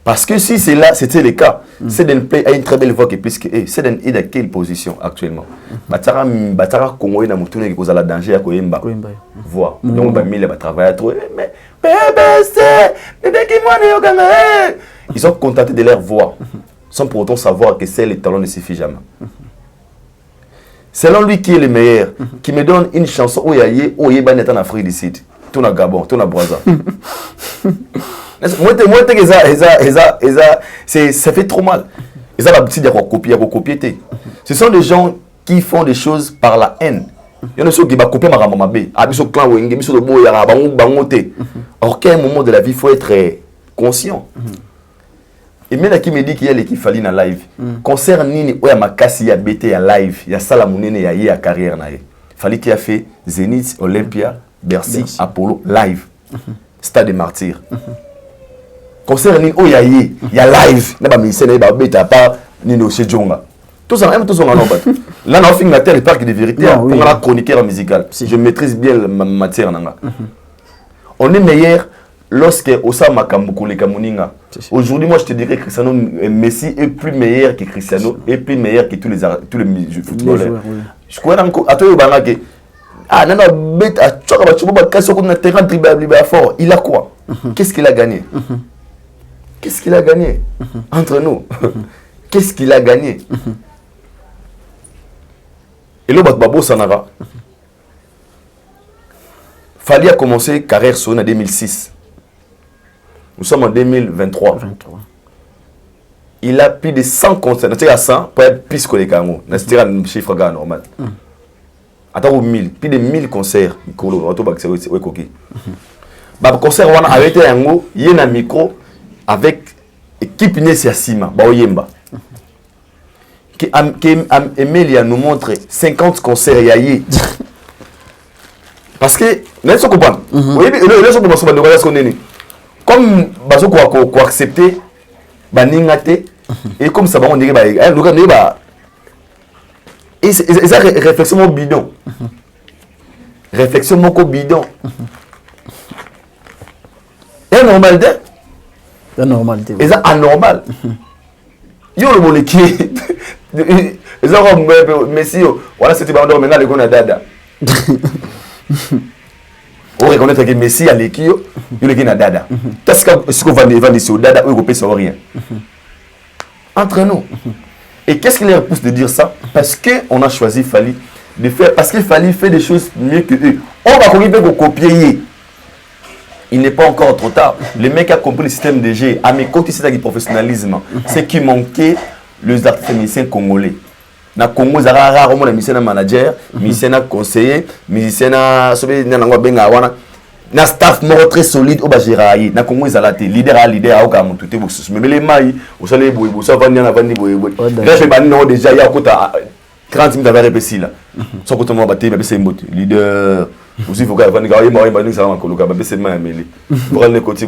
Parce que si c'est là, c'était le cas, Seden Play a une très belle voix qui est plus que Seden est dans quelle position actuellement? Batara Congo na mutune qui cause la danger à Koyemba. Voix. Donc Emilia va travailler trop. Mais ils sont contentés de leur voix, sans pour autant savoir que c'est le talent ne suffit jamais. Selon lui qui est le meilleur, qui me donne une chanson où il y a en Afrique du Sud, tout na Gabon, tout na Brazza. Ça fait trop mal. Et ça va petit dire copier. Ce sont des gens qui font des choses par la haine. Il y en a ceux qui vont copier ma maman. Clan Wenge, de Boya, Bangote. Or qu'à un moment de la vie, il faut être conscient. Et même qui me dit qu'il y a l'équipe Fally na live. Concert Nini, où il y a Makasi, il y a BT, il y a live, il y a Salamounene, il y a carrière. Fally qui a fait Zénith, Olympia, Bercy, Apollo, live. Stade des Martyrs. Concert Nini, où il y a live. Il y a Missene, il y a BT, à part Nino Sedjonga. Tout ça, même tout ça, on a là, on a fait une matière, il parle de vérité. On a chroniqueur musical. Je maîtrise bien ma matière. On est meilleur lorsque Osama Kambukoule Kamuninga. Aujourd'hui, moi, je te dirais que Cristiano Messi est plus meilleur que Cristiano, est plus meilleur que tous les footballeurs. Je crois que il a quoi? Qu'est-ce qu'il a gagné? Qu'est-ce qu'il a gagné? Entre nous. Qu'est-ce qu'il a gagné? Et là, Babo Sanara. Fally a commencé carrière son en 2006. Nous sommes en 2023. Il a plus de 100 concerts. C'est à 100 pour être plus que les Kango. C'est un chiffre normal. Attends, 1000. Plus de 1000 concerts. Le concert a été il y a un micro avec équipe Nessia Sima, Baoyemba. Emilia nous montre 50 concerts yaye. Parce que, nous comprenons. Comme bazo ko accepter baningate et comme ça on dirait et ça réflexion bidon. Réflexion moko bidon. Et normalité. C'est normal. Et ça anormal. Yo le boleki. Ils ont Messi, voilà c'était maintenant les gars dada. On reconnaît que Messi a l'équipe, il est dada. Qu'est-ce qu'on va dire sur dada ou européen sans rien. Entre nous. Et qu'est-ce qui les pousse de dire ça? Parce qu'on a choisi Fally de faire, parce que Fally fait des choses mieux que eux. On va copier. Il n'est pas encore trop tard. Le mec a compris le système de jeu. À mes côtés, c'est du professionnalisme. C'est qui manquait les artistes musiciens congolais. Na Congo, c'est rarement les musiciens manager, musiciens conseiller, musiciens na staff très solide au Bajiraï. Na Congo, c'est la leader au Cameroun. Tout est beau. Mais les mailles, vous savez, vous savez, là, je vais déjà, il y a 30 minutes à répéter là. Sans que tu m'aies battu, mais c'est un leader. Aussi, il faut que tu aies un leader. Il faut que tu aies un leader. Pour aller côté,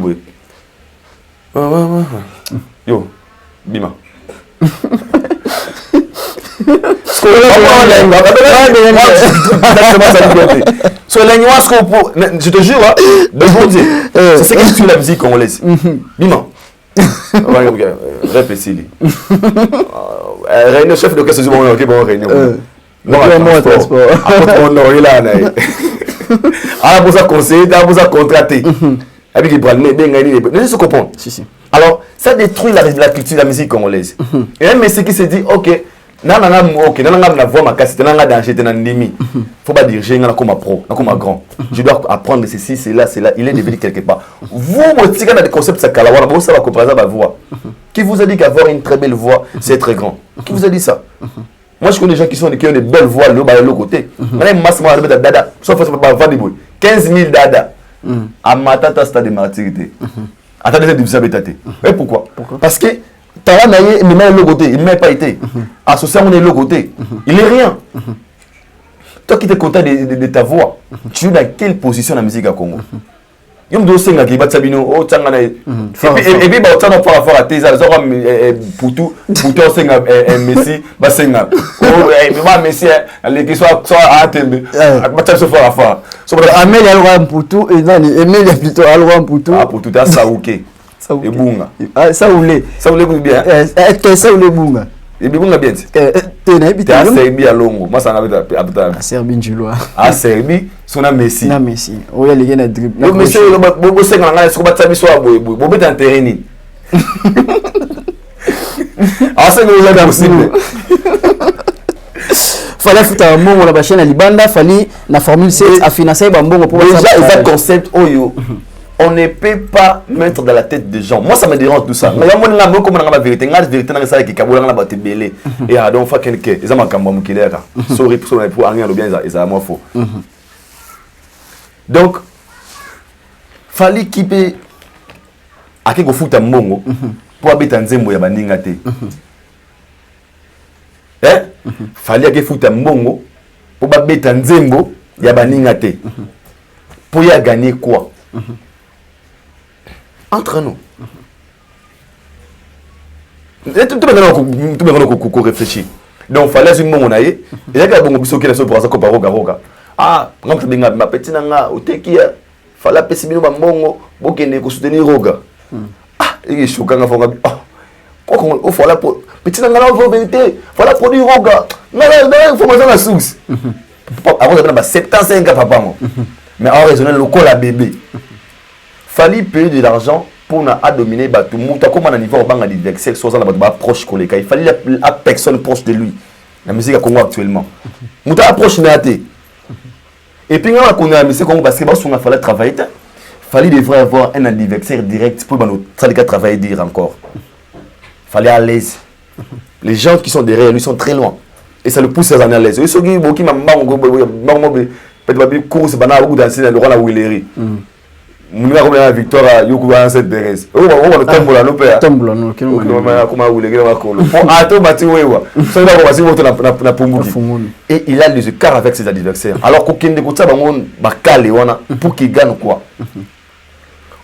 yo, Bima. Je te jure, c'est ce que tu la musique congolaise. Bima. Répétez. Réunion chef de caisse du monde, ok, bon réunion. Non, transport. Après on aurait là. Ah, pour ça conseiller, pour ça contrater. Avec les bras, mais se comprendre. Alors, ça détruit la culture de la musique congolaise. Et même ceux qui se disent, ok, ok, na voix ma casse, na danger, na ndimi. Faut pas diriger, na comme pro, na comme grand. Je dois apprendre ceci, c'est là, il est devenu quelque part. Vous, motivez dans des concepts ça kalawana, vous ça va comprendre ma voix. Qui vous a dit qu'avoir une très belle voix, c'est très grand? Qui vous a dit ça? Moi, je connais des gens qui ont des belles voix de l'autre côté. Même masse moi dada, sauf que ça pas vendre boy. 15 000 dada. À matata stade de martyrété. Attendez, de vous tate. Et pourquoi? Parce que Tara naïe, il met l'autre côté, il ne m'a pas été. Associé, on est l'autre côté. Il n'est rien. Toi qui es content de ta voix, tu es dans quelle position dans la musique à Congo? Il y a des gens qui battent Sabino, oh, Tchangana. Et puis, bah, tu as par rapport à tes azors, Poutou, Messi, Bassenga. Oh, Messi, qui soit à Tembe. Battre ce fort à fort. Amel Alwan Poutou, et Nani, Emel plutôt Alwan Poutou. Ah, Poutou, tu as Saouké. Et Bunga. Ah, Saoulé. Saoulé, bien. Est-ce Saoulé Bunga? Et Bunga bien. Tu es à Serbie à Longo. Moi, ça n'avait pas à Serbie, tu vois. À Serbie, son ami Messi. Na Messi. Oui, il y a des dribbles. Le Messi, Bobo Senga, est-ce que tu as soit Bobo? Bobo est en terrain. Ah, c'est possible. Fallait foutre un mot la chaîne à Libanda, fallait la formule 7 à financer un bon pour déjà il concept Oyo. On ne peut pas mettre dans la tête des gens. Moi, ça me dérange tout ça. Mais il y a des gens qui ont la vérité. La vérité, c'est ça qui est la vérité belé. Et à donc, il y a des gens qui ont été là. Sorry pour rien, bien, ils ont faux. Donc, fallait qu'il y ait à qui fout un mongo pour habiter un zembo ya baningate. Hein? Fallait qu'il fout un mongo pour habiter un zembo ya baningate. Pour y gagner quoi? Entre nous. Tout le monde réfléchit. Donc, il fallait que nous ayons. Il y a des gens qui sont pour ça comme Roga. Ah, ma petite nanga, au teki, fallait que nous ayons soutenir Roga. Ah, il est choquant. Ah, il faut la petite nanga, la vérité. Il faut la produire Roga. Non, il faut manger la source. Avant de 75 ans, papa. Mais en raisonnant le col à bébé. Fallait payer de l'argent pour dominer tout le monde. Comme on a niveau de l'adversaire, soit proche collègue. Il fallait la personne proche de lui. La musique à Congo actuellement. Mouta approche Néaté. Et puis quand on a musique Congo parce que il fallait travailler. Il fallait devrait avoir un adversaire direct pour nous travailler dire encore. Il fallait à l'aise. Les gens qui sont derrière lui sont très loin. Et ça le pousse à l'aise. Ils sont qui peut-être course banal ou danser dans le roi la Willery. Nous avons la victoire à Yokuba en cette Thérèse. Oh, on a tombe là, nos pères. Tombe là, nous. Et il a les écarts avec ses adversaires. Alors qu'aucun de côté, pour qu'il gagne quoi?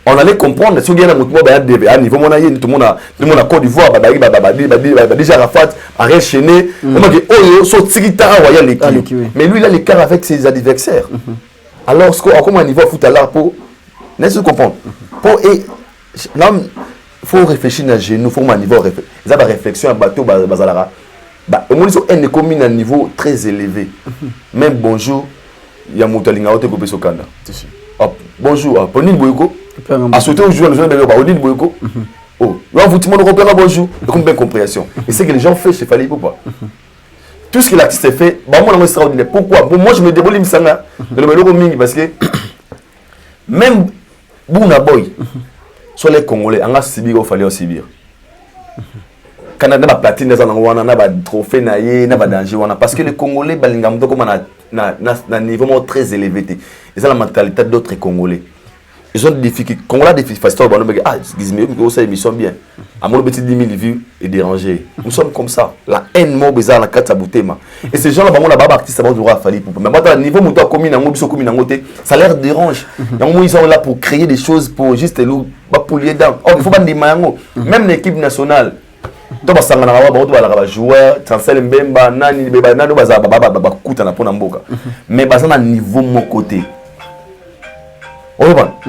On allait comprendre si on gagne à niveau mon aïe, tout le monde a Côte d'Ivoire, déjà Rafat, Ariel Chené, on m'a dit oh, so tirita royal l'équipe. Mais lui il a l'écart avec ses adversaires. Alors comment on y va foot à l'art pour n'est-ce pas comprendre? Pour et là faut réfléchir à genoux, faut un niveau réflexion. Ils ont réflexion à bateau bazalara. Au moins ils ont un communes à un niveau très élevé. Même bonjour, il y a Moutalinga Ote Kopé Sokanda. Bonjour, Pauline Boyko. À sauter au jour, Pauline Boyko. Oh, là vous tout le monde reprend bonjour. Comme bien compréhension. Et c'est que les gens font chez Fali pourquoi? Tout ce que l'artiste fait, bah moi c'est extraordinaire. Pourquoi? Moi je me débrouille Msanga de le mélo mingi parce que même Bouna Boy sur les Congolais, on a subi au fallait aussi bien. Canada na platine dans wana na ba trophée na yé na ba danger wana parce que les Congolais balinga mto comme na niveau très élevé. Ils ont la mentalité d'autres Congolais. Ils ont des difficultés. Congolais des facteurs bah ah ils ça émission bien. À mon petit 10 000 vues et dérangé. Nous sommes comme ça. La haine mo bizarre la carte aboutema. Et ces gens là bah mon là baba artiste ça va falloir pour. Mais moi dans le niveau mon toi commune en biso commune en côté, ça leur dérange. Ils sont là pour créer des choses pour juste nous pas pour lier dans. Oh il faut pas des mango. Même l'équipe nationale to basangana ba ba ba joueur Chancel Mbemba nani beba nani baza ba kuta na pona mboka mais baza na niveau mon côté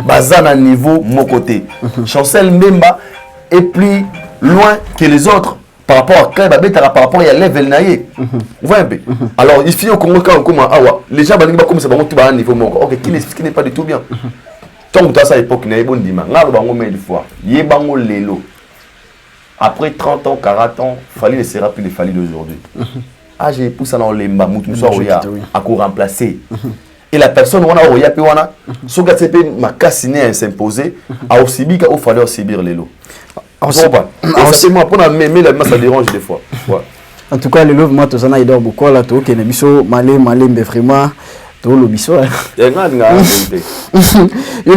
baza na niveau mon côté Chancel Mbemba est plus loin que les autres par rapport à club par rapport à level naie vous voyez un peu alors il faut au Congo quand comme awa les gens balinga comme ça ba tout ba niveau mon OK qui n'est pas du tout bien tant que ça époque na bon dima ngalo bango mais une fois yebango lelo Après 30 ans, 40 ans, Fally ne sera plus le Fally d'aujourd'hui. Ah, j'ai poussé dans les mamouts, tout ça, à remplacer. Et la personne, on a oya pe wana, so ka tepe ma cassiné s'imposer, a aussi bien qu'il fallait aussi bien les lots. C'est moi pour la même la ça dérange des fois. En tout cas, le love moi tous ana idor beaucoup là to que biso malé mais vraiment to lo biso. Il y a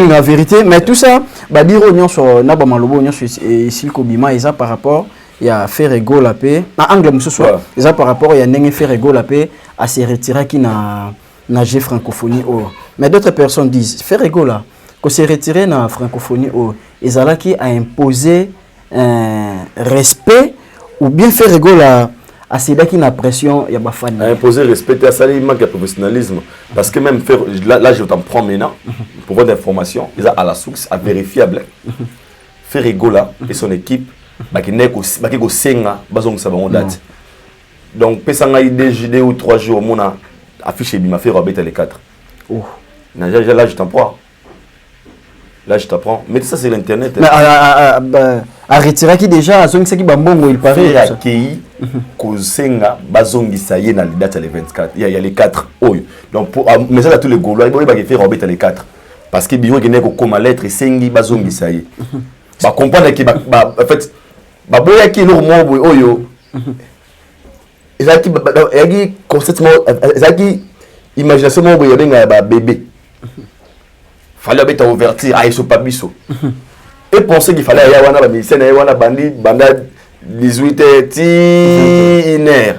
la vérité, mais tout ça ba dire on sur na ba malobo on sur ici ko bima ça par rapport il y a faire ego la paix en anglais monsieur soit ça par rapport il y a n'engé faire ego la paix à se retirer qui na nager francophonie mais d'autres personnes disent faire ego là que se retirer na francophonie ils allaient qui a imposé respect ou bien faire ego là à ceux qui n'a pression il y a pas fan imposer respect à ça il manque de professionnalisme parce que même faire là je t'en prends maintenant pour votre information ils a à la source à vérifiable faire ego là et son équipe bah qui n'est qu'au senga bazong ça va date donc pesanga idée ou 3 jours mon a affiché bima fait Robert les 4. Oh. Là je t'apprends. Là je t'apprends. Mais ça c'est l'internet. Mais à retirer qui déjà zong ça qui bambongo il paraît. Accueilli kosenga bazongi ça y est dans les dates les 24. Il y a les 4. Oh. Donc pour mais ça tous les Gaulois il va faire Robert les 4 parce que biyo qui n'est comme lettre sengi bazongi ça y est. Ba comprendre que en fait ba boya qui le mot boy oyo. Ezaki conceptement ezaki imagination mo boye benga ba bébé fallait être ouvertir à eso pabiso et penser qu'il fallait y wana ba médecin y wana bandi banda 18h ti 1h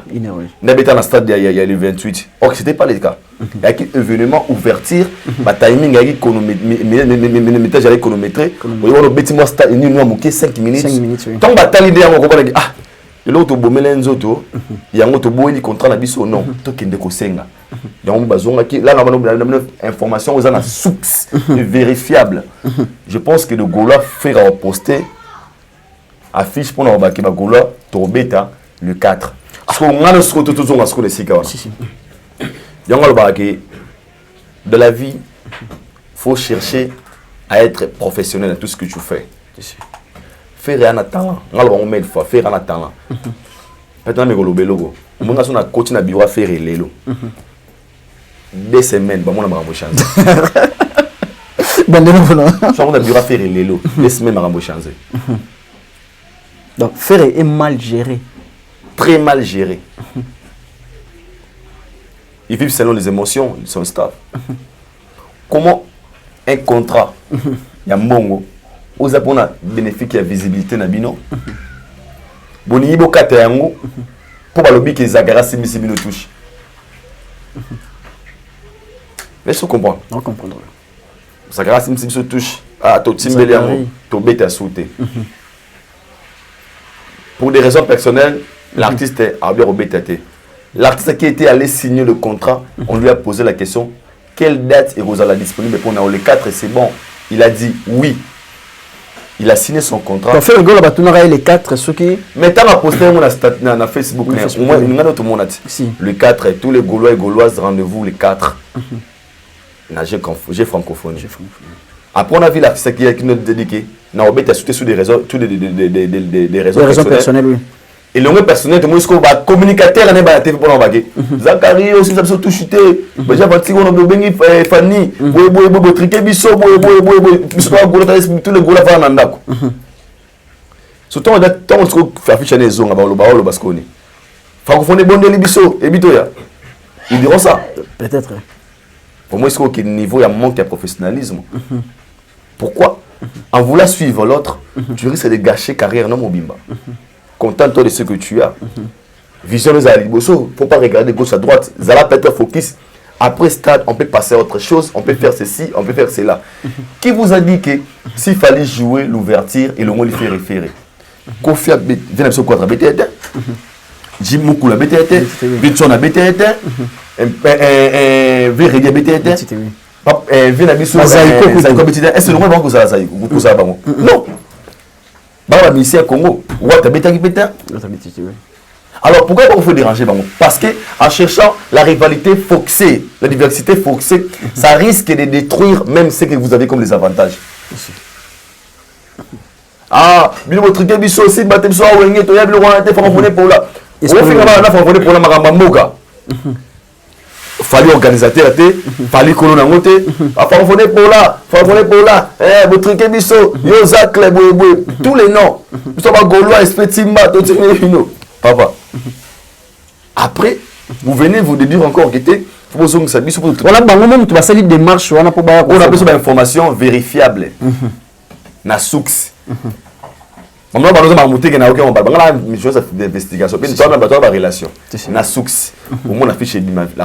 n'habita dans stade il y a le 28 or c'était pas le cas il y a un événement ouverture ba timing avec métage avec chronométré on beti mo stade ni no moké 5 minutes tant batali de ko ko ah l'autre bomele nzoto yango to boeli contrat na biso non to kende ko senga yango bazonga ki là na information aux ana source vérifiable je pense que le Gaulois faire poster affiche pour na ba ki ba Gaulois to beta le 4 parce que on a le scoto tout zonga scoto sika wa yango le ba ki de la vie faut chercher à être professionnel dans tout ce que tu fais. Faire un talent, on met fois faire un talent. Maintenant me golo belogo. Mon gars son a coach na biwa faire lelo. 2 semaines ba mon na chance. Bandelo voilà. Ça on a biwa faire lelo. 2 semaines ma chance. Donc faire est mal géré. Très mal géré. Ils vivent selon les émotions, ils sont stables. Comment un contrat, il y a mongo. Vous avez un bénéfice de la visibilité na bino. Boni ibo kata yango pour balobi que Zagara simisi bino touche. Mais je comprends. On comprend. Zagara simisi bino touche à to timbeli yango to beta sauter. Pour des raisons personnelles, l'artiste a bien rebêté. L'artiste qui était allé signer le contrat, on lui a posé la question quelle date est Rosala disponible pour nous les 4 et c'est bon. Il a dit oui. Il a signé son contrat. Pour faire le goal, les 4 ceux qui. Maintenant, on a posté na Facebook. Le 4, tous les Gaulois et Gauloises, rendez-vous les 4. J'ai francophone. Après, on a vu l'artiste qui nous dédiqué. On a sauté sur des raisons personnelles. Oui. Et le mot personnel, tout le monde va communiquer à la TV pour l'envoyer. Zachary aussi, ça peut tout chuter. Déjà, on a besoin Fanny, triquer biso, tous les gros la faire nandako. Surtout, on a tant de faire afficher les zones avant le baolo parce qu'on est. Francophone bon de biso et bitoya. Ils diront ça. Peut-être. Pour moi, est-ce qu'au niveau il y a manque de professionnalisme. Pourquoi? En voulant suivre l'autre, tu risques de gâcher carrière non mobimba. Contente-toi de ce que tu as. Vision les aliboso, faut pas regarder gauche à droite. Zala peut être focus. Après stade, on peut passer à autre chose, on peut faire ceci, on peut faire cela. Qui vous a dit que s'il fallait jouer l'ouverture, il au moins lui fait référer. Kofi a vient sur quoi BTT. Jim Moukou la BTT, Bitson a BTT, Verdi a BTT. Vient à Bissou, est-ce que le monde va vous aller non. Bah, ici à Congo, alors pourquoi on fait déranger Bango? Parce que en cherchant la rivalité forcée, la diversité forcée, ça risque de détruire même ce que vous avez comme les avantages. ah bino truqué biso aussi batem so wenge to ya bilo wana te francophone pour là au final na francophone pour la makamba mboka fallait organisateur te fallait que l'on a monté francophone pour là bo truqué biso yo zacle boy tous les noms biso ba gaulois esprit timba to tino papa après vous venez vous dire encore que était on a même tu vas salir démarche on a besoin d'informations vérifiables na source on va pas monter que na aucun on va chose d'investigation puis tu vas pas relation na source au moins affiche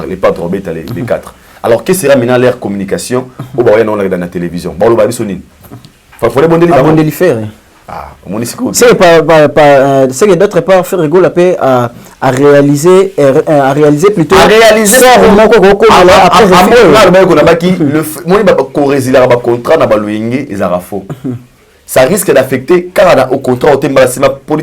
les pas trop bête les quatre alors qu'est-ce sera maintenant leur communication au ba on dans la télévision ba lo ba bisonine faut bon délire ah, c'est que d'autre part faire rigolo la paix à réaliser plutôt ça risque d'affecter car au contrat au thème pour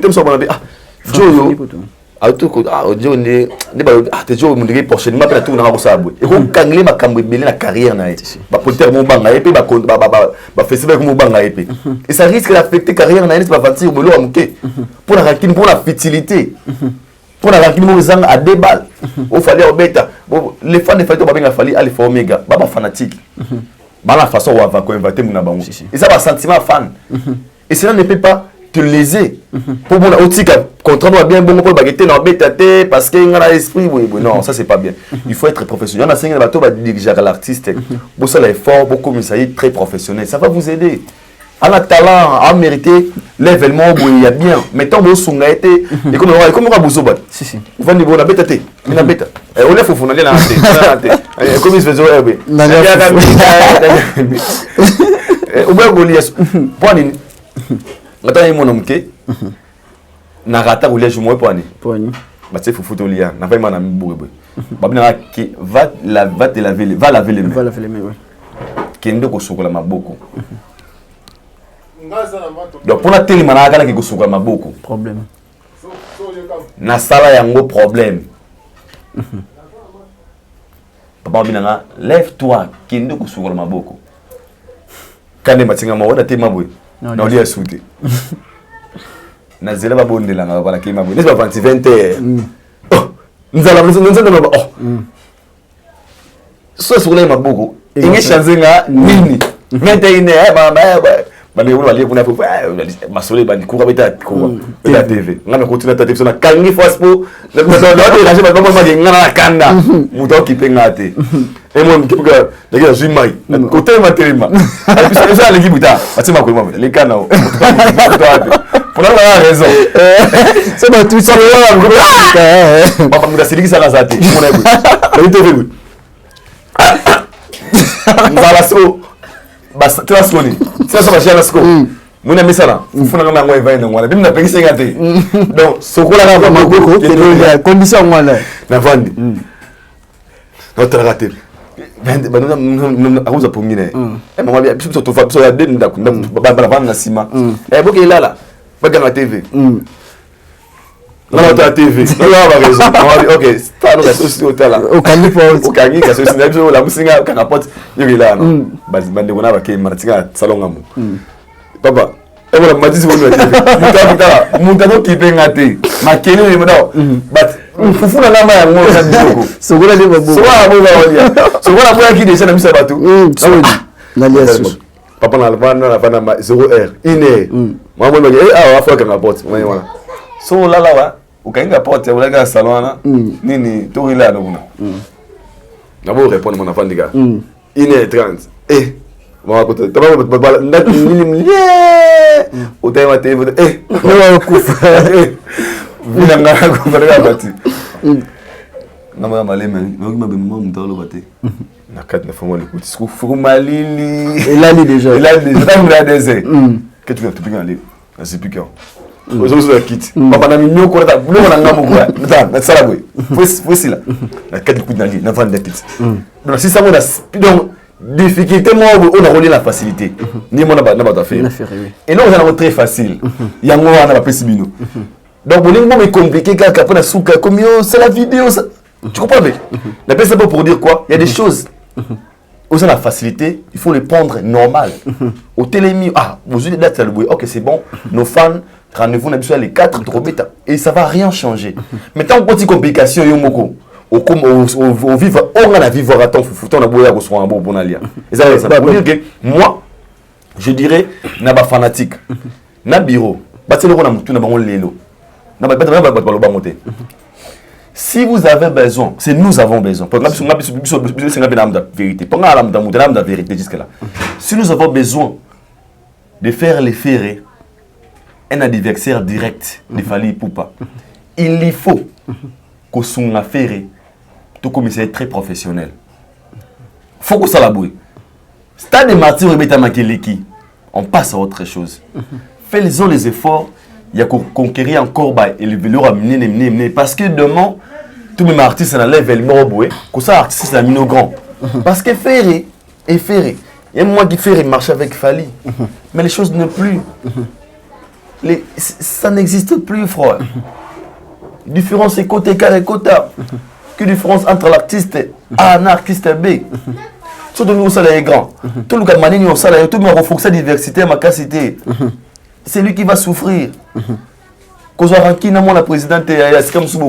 et ça risque d'affecter carrière pour la fertilité pour la à deux balles au fallait les fans de Faito Babinga fallait aller faire Omega baba fanatique la façon où on va convaincre et ça va sentiment fan et cela ne peut pas te léser pour mon outil contrat doit bien bon pour baguetter dans bêtaté parce que il a l'esprit non ça c'est pas bien il faut être professionnel on a 5 bateaux va diriger l'artiste pour ça l'effort beaucoup mais ça est très professionnel ça va vous aider à la talent à mériter l'événement où il y a bien mettons vos songa été et comme on va vous obat si vous venez bon la bêtaté la bêta on est fou on est là comme il se faisait au bout Goliath point attends mon homme que na rata Goliath moi point bah c'est fou tolia na pas mana bourbe babina qui va te laver va laver les mains kendo ko sokola maboko donc pour la télé manaka ki ko sokola maboko problème na sala yango problème papa binanga lève-toi kendo ko sokola maboko kande matinga mo da te mabwe na oli asute na zela ba bondela nga bala ke mabwe n'est pas 20h nzala nzala so sokola maboko inge chanze nga nini ngente ine bale wala bale kuna pour masole bandi kura beta kura beta TV ngana continue ta TV na kangi faspo na ranger ba mama ngana kanda muto kipengate et moi kipuka ndeke zui mai côté matérima puis ça l'équipe buta atima ko mama les kana pour la raison c'est pas tout ça papa muda siliki sana zati mona ego TV ngala so bas transfoni ça va chez la sco mon ami ça là funa ngama ngwa event ngwana bimna pengisa ngate donc sokola ngama maboko condition ngwana na vandi notre raté akuza pongine mama bia biso to fa biso ya de ndaku bala vanda na sima boke ilala baganga TV non ta TV non va raison ok sta no la société hôtel là au kangi ka société biso la musinga kana pot yogila no basi bande bona ba ke martinga salon ngamu papa et voilà m'a dit c'est bon muta no kipenga te makene ni modo but fufuna ngama ya ngo na bisoko sokola de babo sokola boya ki déjà na misa batu na lia susu papa na lavana ma 0h ine mama mo ah afa kana pot mwana so lala wa ukainga porte ulaga salona nini to ila no kuna nabo répondre mon enfant diga 1h30 moi côté taba nini utema tv no kufa vina ngana ko fara bati nama maleme ngoma be mama mutalo bate na kat na fomo le kuti sku malili elali déjà ta désert que tu vas te piquer aller c'est piquant aujourd'hui la quitte papa na minyo ko ta bulo na ngamu kwa na sala boy voici là la kat coup na na vendre quitte donc si ça mon donc difficulté moi on a relié la facilité ni mon na ba faire et non on a très facile yango wana ba pesibino donc bon est compliqué quand après la souka comme c'est la vidéo ça tu comprends mais la personne pour dire quoi il y a des choses Aux la facilité, il faut le prendre normal. Au télémi, vous avez date, ok, c'est bon, nos fans, rendez-vous, on a besoin les 4, et ça ne va rien changer. Maintenant, on petite complication, au vivre, on a vivre à temps, on a besoin de se un bon bon allié. Moi, je dirais, na ba fanatique, na bureau, si vous avez besoin, c'est nous avons besoin. Si nous avons besoin de faire les ferrés, un adversaire direct de Fally Ipupa, il faut que son affaire tout commissaire très professionnel. Faut que ça la bouille. Stade de martyrs on passe à autre chose. Faisons les efforts, il y a conquérir encore et le vélo amener parce que demain tous mes artistes dans lève le moroboué, que ça artiste la mine au grand. Parce que ferré et ferré. Il y a moi qui fait marcher avec Fally. Mais les choses ne plus. Ça n'existe plus, frère. Différence est côté carré quota. Que différence entre l'artiste A et l'artiste B. Tout le monde est grand. Tout le monde est grand. Tout le monde renforce la diversité, ma capacité. C'est lui qui va souffrir. Quand je suis la présidente, c'est comme si je suis un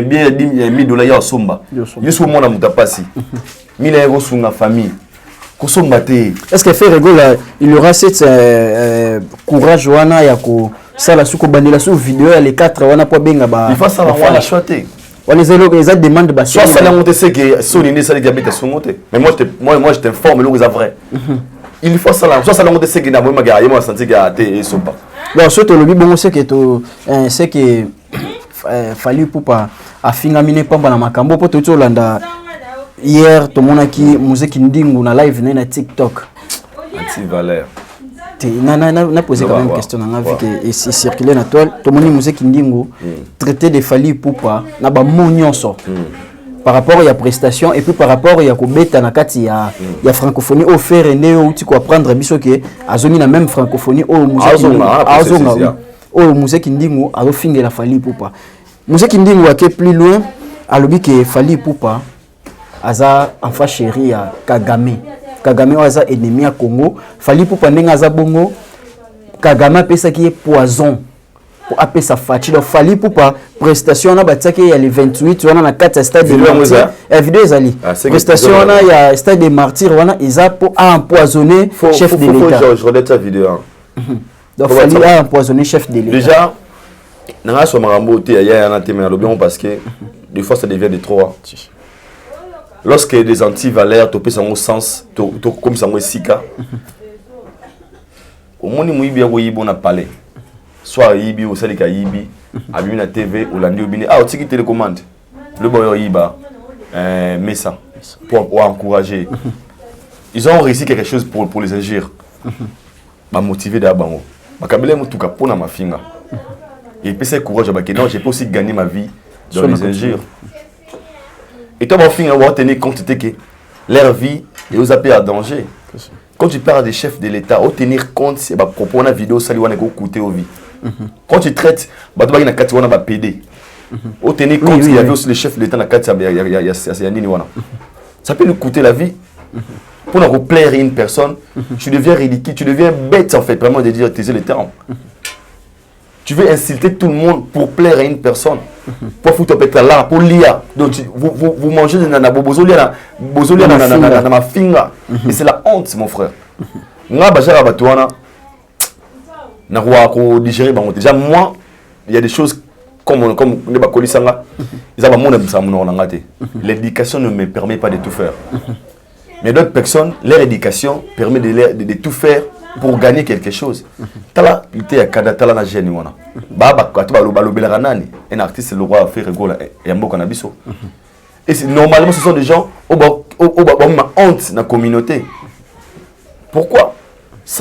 bien de $1000 à Somba. Je suis mon amour passé. 1000 € sur ma famille. Est-ce que Ferrego, il y aura cette courage ça la souko bandela sous vidéo les 4 wana po benga ba il faut ça on la choter on les demande ba soit ça la monter c'est que soniner ça les diabète sont montés mais moi je t'informe le c'est vrai il faut ça soit ça la monter c'est que na moi magaye moi senti que et sont pas bon surtout le bon c'est que Fally Ipupa afinga mine pamba na makambo po to landa hier to monaki musique ndingu na live na TikTok anti-valeur na posé quand même une question dans vu que c'est circulé na toile to moni musique ndingu traité de Fally Ipupa na ba monyoso par rapport à la prestation et puis par rapport à ko beta na kati ya francophonie au faire né ou tu ko apprendre biso que azoni na même francophonie au musique ndingu a finge la Fally Ipupa musique ndingu a plus loin a lobi que Fally Ipupa aza enfant chéri ya Kagame aza ennemi à Congo. Fally Ipupa ndenge aza bongo. Kagame apesa ki poison pour appeler sa fatigue. Donc Fally Ipupa prestation na bataki ya le 28 wana na 4 stade de martyr. Vidéo ezali. Prestation na ya stade de martyr wana eza pour empoisonner chef de l'État. Je relève ta vidéo. Donc Fally a empoisonné chef de l'État. Déjà na so marambo te ya na te mais parce que des fois ça devient de trop. Lorsque des anti-valeurs topé son sens comme ça moi sika au moni muibi ya goyibo na palais soit yibi au salika yibi abi na TV ou landi obini au tiki télécommande le boyo yiba messa pour encourager ils ont réussi quelque chose pour les agir ba motiver d'abord bakabele mutuka pona mafinga et puis c'est courage ba que non j'ai pas aussi gagner ma vie dans les injures. Et toi, mon fils, on va tenir compte que leur vie est aux appels à danger. Quand tu parles des chefs de l'État, on va tenir compte, c'est pour propos de la vidéo, ça lui a coûté aux vies. Quand tu traites, tu vas avoir PD. On va tenir compte qu'il y avait aussi les chefs de l'État, ça peut lui coûter la vie. Pour nous plaire à une personne, tu deviens ridicule, tu deviens bête en fait, vraiment de dire utiliser les termes. Tu veux insulter tout le monde pour plaire à une personne. Pour foutre peut-être là, pour lire. Donc vous mangez dans ma finga. Et c'est la honte, mon frère. Déjà, moi, il y a des choses comme l'éducation ne me permet pas de tout faire. Mais d'autres personnes, leur éducation permet de tout faire pour gagner quelque chose. Tala ité ya kada tala na jeune wana. Baba kwa tuba lobelaka nani? Un artiste le roi fait rigoler et mboka na biso. Et normalement ce sont des gens au honte dans la communauté. Pourquoi?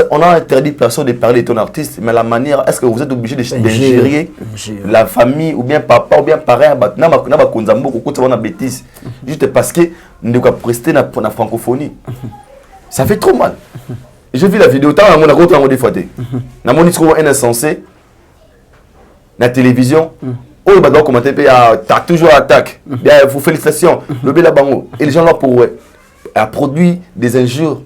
On a interdit personne de parler de ton artiste, mais la manière, est-ce que vous êtes obligé d'ingérer la famille ou bien papa ou bien parent na ba konzambo ko kota wana bêtise juste parce que ne doit prester na francophonie. Ça fait trop mal. J'ai vu la vidéo, tant on a rencontré en défaité. Na moni trouve un insensé na télévision. Oh, il va commenter t'as toujours attaque. Bien, vous félicitations. Le bel bango et les gens là pour ouais. a produit des injures.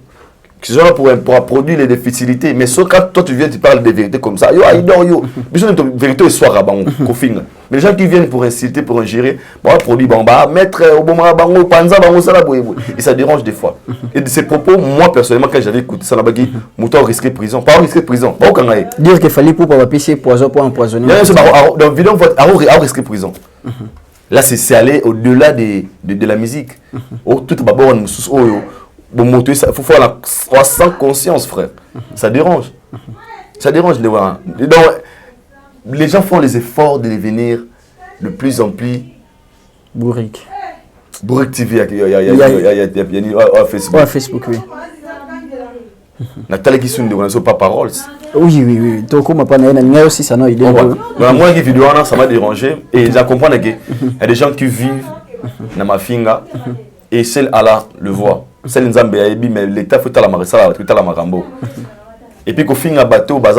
Qui sont là pour produire les difficultés. Mais sauf quand toi tu viens, tu parles des vérités comme ça. Yo, Aïdor, yo. Besoin de vérité au soir à Bango, Mais les gens qui viennent pour insulter, pour ingérer, bon, produit, bon, bah, mettre au bon Bango, Panza, Bango, ça, là, et ça dérange des fois. Et de ces propos, moi, personnellement, quand j'avais écouté ça, là-bas, Mouton risquait prison. Pas risquer prison. Pas aucun aïe. Dire qu'il fallait pour pisser poison pour empoisonner. Dans la vidéo, on va risquer prison. Là, c'est aller au-delà de la musique. Tout d'abord, bon, il faut faire sans conscience, frère. Ça dérange. Ça dérange les voir. Donc, les gens font les efforts de devenir de plus en plus bourrique. Bourrique TV, il y a Facebook. Facebook, oui. Nathalie qui sont de pas paroles. Oui. Donc, on m'a pas dit aussi ça n'a idée. Moi, qui vidéo, ça m'a dérangé. Et je comprends qu'il y a des gens qui vivent dans ma finga et celle Allah le voit. C'est l'Inzambe, mais l'État fait la marissa, tout la marambo. Et puis, quand on finit un bateau, bah,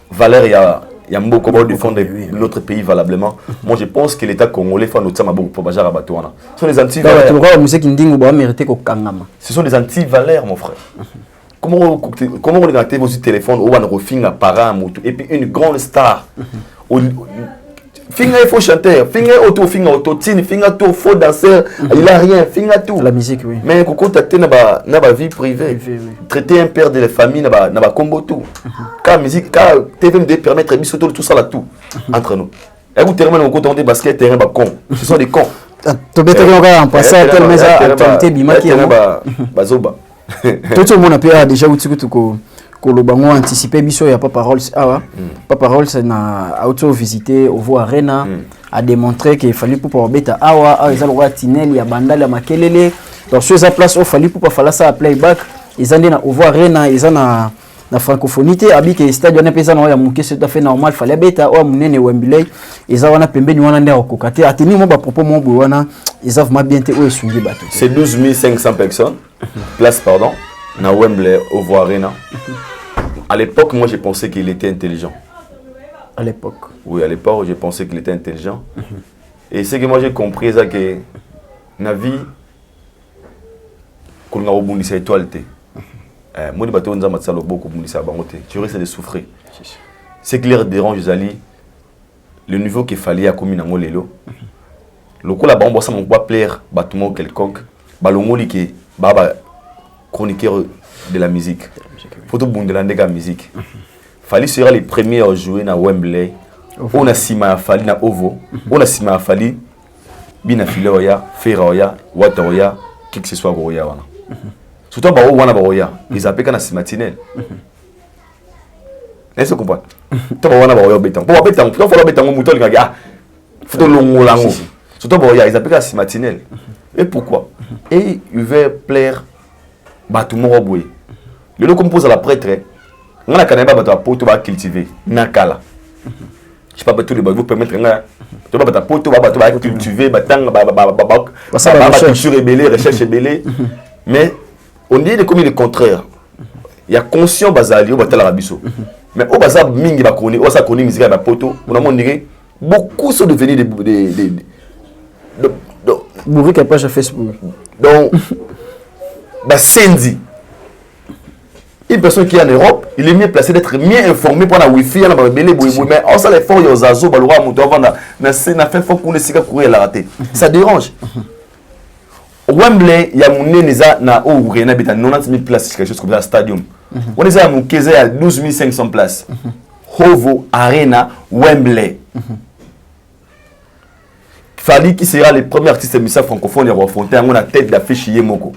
valeur, il y a un mot comment défendre l'autre pays valablement. Moi, je pense que l'État congolais fait notre temps pour bajar à bateau. Ce sont des anti-valeurs. Ce sont des anti-valeurs, mon frère. Comment on regarde vos téléphones, on va refinir un parent, et puis une grande star. Finga il faut chanter, finga auto, tine, finga tout, faux danseur, il a rien, finga tout. La musique, oui. Mais quand contacter na ba vie privée, traiter un père de la famille na ba combo tout. Car musique, car TVMD permettre bisoto tout ça là tout entre nous. Et vous terminez mon côté de basket terrain ba con. Ce sont des cons. Tu bête en passant tellement ça actualité bimaki ba zoba. Tout le monde a pu déjà outiko Kolobango anticipé biso ya pas parole pas parole c'est na auto visiter au voir arena a démontré qu'il fallait pour beta awa ils ont tinel ya bandala makelele donc sur sa place au fallait pour fala ça playback ils ont na au voir arena ils ont na francophonie abike stade on pesa na ya muke c'est tout à fait normal fallait beta o munene Wembley ils ont na pembeni wana ndeko kokate ateni mo ba propos mo bo wana ils ont vraiment bien te o esungi bato c'est 12 500 personnes place pardon na Wembley au voir arena. À l'époque, moi, j'ai pensé qu'il était intelligent. À l'époque? Oui, à l'époque, j'ai pensé qu'il était intelligent. Et c'est que moi, j'ai compris ça que la vie, qu'on a rebondi sa étoile. Moi, je suis beaucoup tu risques de souffrir. C'est que l'air dérange, le niveau qu'il fallait à commun dans l'élo. Le coup, là-bas, on va pas plaire bâtiment quelconque. Balongoli qui est chroniqueur de la musique. Photo Bundelande de la musique. Fali sera les premiers à jouer à Wembley. On a Sima Fali na Ovo. On a Sima Fali Bina Filoya, Ferroya, Wataroya, qui que ce soit Roya. Surtout bah Wana Baroya. Ils appellent quand Sima Tinel. Est-ce que vous comprenez? Toi Wana Baroya béton. Pour béton, pour faire béton au mouton les gars. Photo longo lango. Surtout Baroya, ils appellent quand Sima Tinel. Et pourquoi? Et il veut plaire Batumo Roboué. Le lot qu'on pose à la prêtre, on a quand même pas poto va cultiver, nakala. Je sais pas tout le vous permettre tu vas pas poto va cultiver, batang culture ébélée, recherche ébélée. Mais on dit de comme le contraire. Il y a conscient bazali au batal rabiso. Mais au bazar mingi ba koni, au sa koni musique ba poto, on a mon dirait beaucoup sont devenus des bourrique à page Facebook. Donc ba sendi. Une personne qui est en Europe, il est mieux placé d'être mieux informé pour la Wi-Fi, mais on sait les forts, ils ont zazo, balora, mouton, na fait fort pour les cigares courir la rater. Ça dérange. Wembley, il y a mon neza na o Rena beta 90 000 places quelque chose comme ça stadium. On est à mon Kézé à 12 500 places. Hovo Arena Wembley. Fali qui sera le premier artiste musical francophone à affronter on a tête d'affiche Yemoko.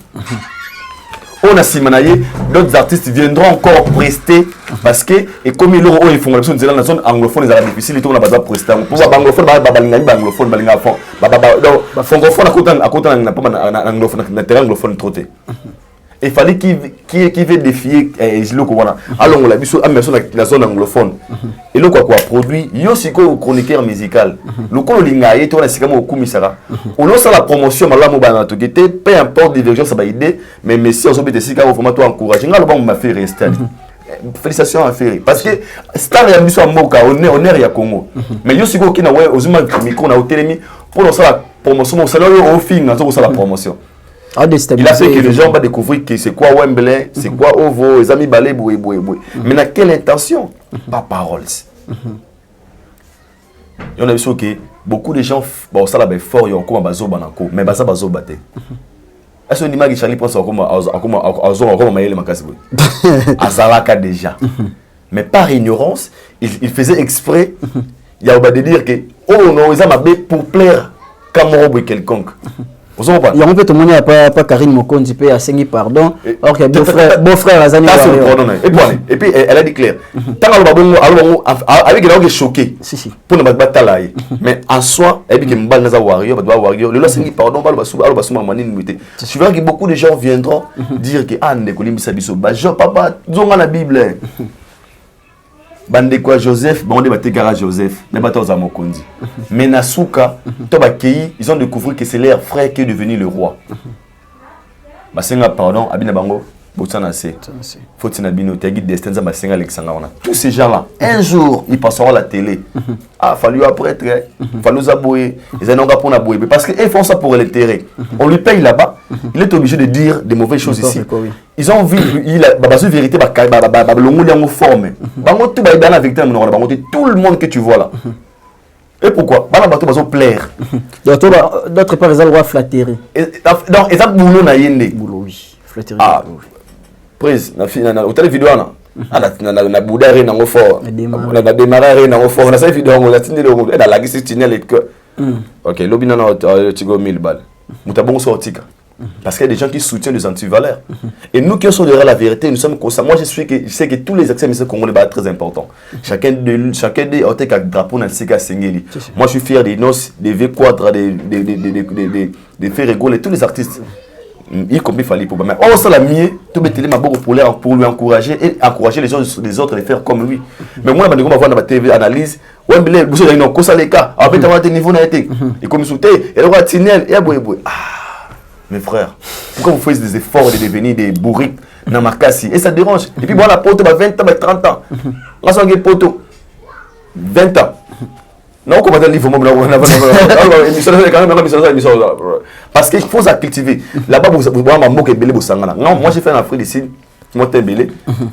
On a Simanaye, d'autres artistes viendront encore prester parce que, et comme ils font la zone anglophone, c'est difficile, ils ont besoin de prester. Pour les anglophones, anglophone trotté. Il fallait qu'il veut défier les locaux. Alors, on l'a vu sur la zone anglophone. Et le quoi produit, il y a aussi un chroniqueur musical. Le coup, il y a un commissariat. On lance la promotion, peu importe divergence, ça va aider. Mais si on a des cigares, il faut encourager. On m'a fait rester. Félicitations à faire. Parce que Star et Ambition Moka, on est à Congo. Mais il y a aussi un micro, on a télémi pour lancer la promotion. On a la promotion. Il a fait que les gens vont découvrir que c'est quoi Wembley, c'est quoi Ovo, les amis balé, boué. Mais dans quelle intention? Pas parole. Et on a vu que beaucoup de gens, bon, ça là, fort, ils ont comme un bazo banako, mais baza bazo baté. Est-ce que l'image Charlie pense comme Maël Makassi Azalaka déjà. Mais par ignorance, il faisait exprès, il y a de dire que, oh non, ils ont pour plaire Kamorobo quelconque. Il y a un peu de monde, pas Karine Mokondi, peut assigner pardon. Alors que beau-frère Azani. Et puis elle a dit clair. Tant avec les gens choqués. Pour ne pas battre là. Mais en soi, elle dit que Mbal Naza Warrior, le là c'est pardon, tu verras que beaucoup de gens viendront dire que ah Ndekoli Misabiso, papa, zonga la Bible. Bande quoi Joseph, bon on débattait gara Joseph, mais pas tous à Mokondi. Mais Nasuka, Tobakei, ils ont découvert que c'est leur frère qui est devenu le roi. Basenga pardon, Abina Bango, Botsana c'est. Faut-il Abino, Tagi Destin, Basenga Alexandra. Tous ces gens-là, un jour, ils passeront à la télé. Ah, fallu après très, fallu abouer, ils en ont pas pour abouer. Parce qu'ils font ça pour l'intérêt. On lui paye là-bas, il est obligé de dire des mauvaises choses ici. Ils ont vu, il a la vérité, tout le monde que tu vois là. Et pourquoi? Ils vont plaire. D'autre part, ils ont le droit de flatterer. Donc, ils ont boulot na yende. Boulot, oui. Flatterer. Ah, prise, na hôtel vidéo na. Na boudare na ngofort. Na démarrer na ngofort. Na cette vidéo, on a tenu le monde. Elle a la guise tunnel et que. Ok, l'obina na tigo 1000 balles. Mutabongo sortika. Parce qu'il y a des gens qui soutiennent les antivaleurs. Et nous qui sommes derrière la vérité, nous sommes conscients. Moi, je sais que tous les accès de Congolais sont très importants. Chacun des drapeaux dans le CK Sengeli. Moi, je suis fier des noces, des V4, des faits rigoler, tous les artistes. Y compris Fali Pouba. Mais oh, ça l'a mis, tout le monde pour lui encourager et encourager les autres à les faire comme lui. Mais moi, je vais voir dans la TV analyse. Ouais, mais vous savez, non, ça les cas. Après, tu as un niveau été. Et comme souté, et le roi Tinel, et aboué. Mes frères, pourquoi vous faites des efforts de devenir des bourriques dans ma casse? Et ça dérange. Et puis, bon, la pote, 20 ans, 30 ans. On s'en est poteau. 20 ans. Non, comment dire, livre, parce qu'il faut ça cultiver. Là-bas, vous voyez ma moque et belé, non, moi j'ai fait un Afrique ici. Moi, t'es belé.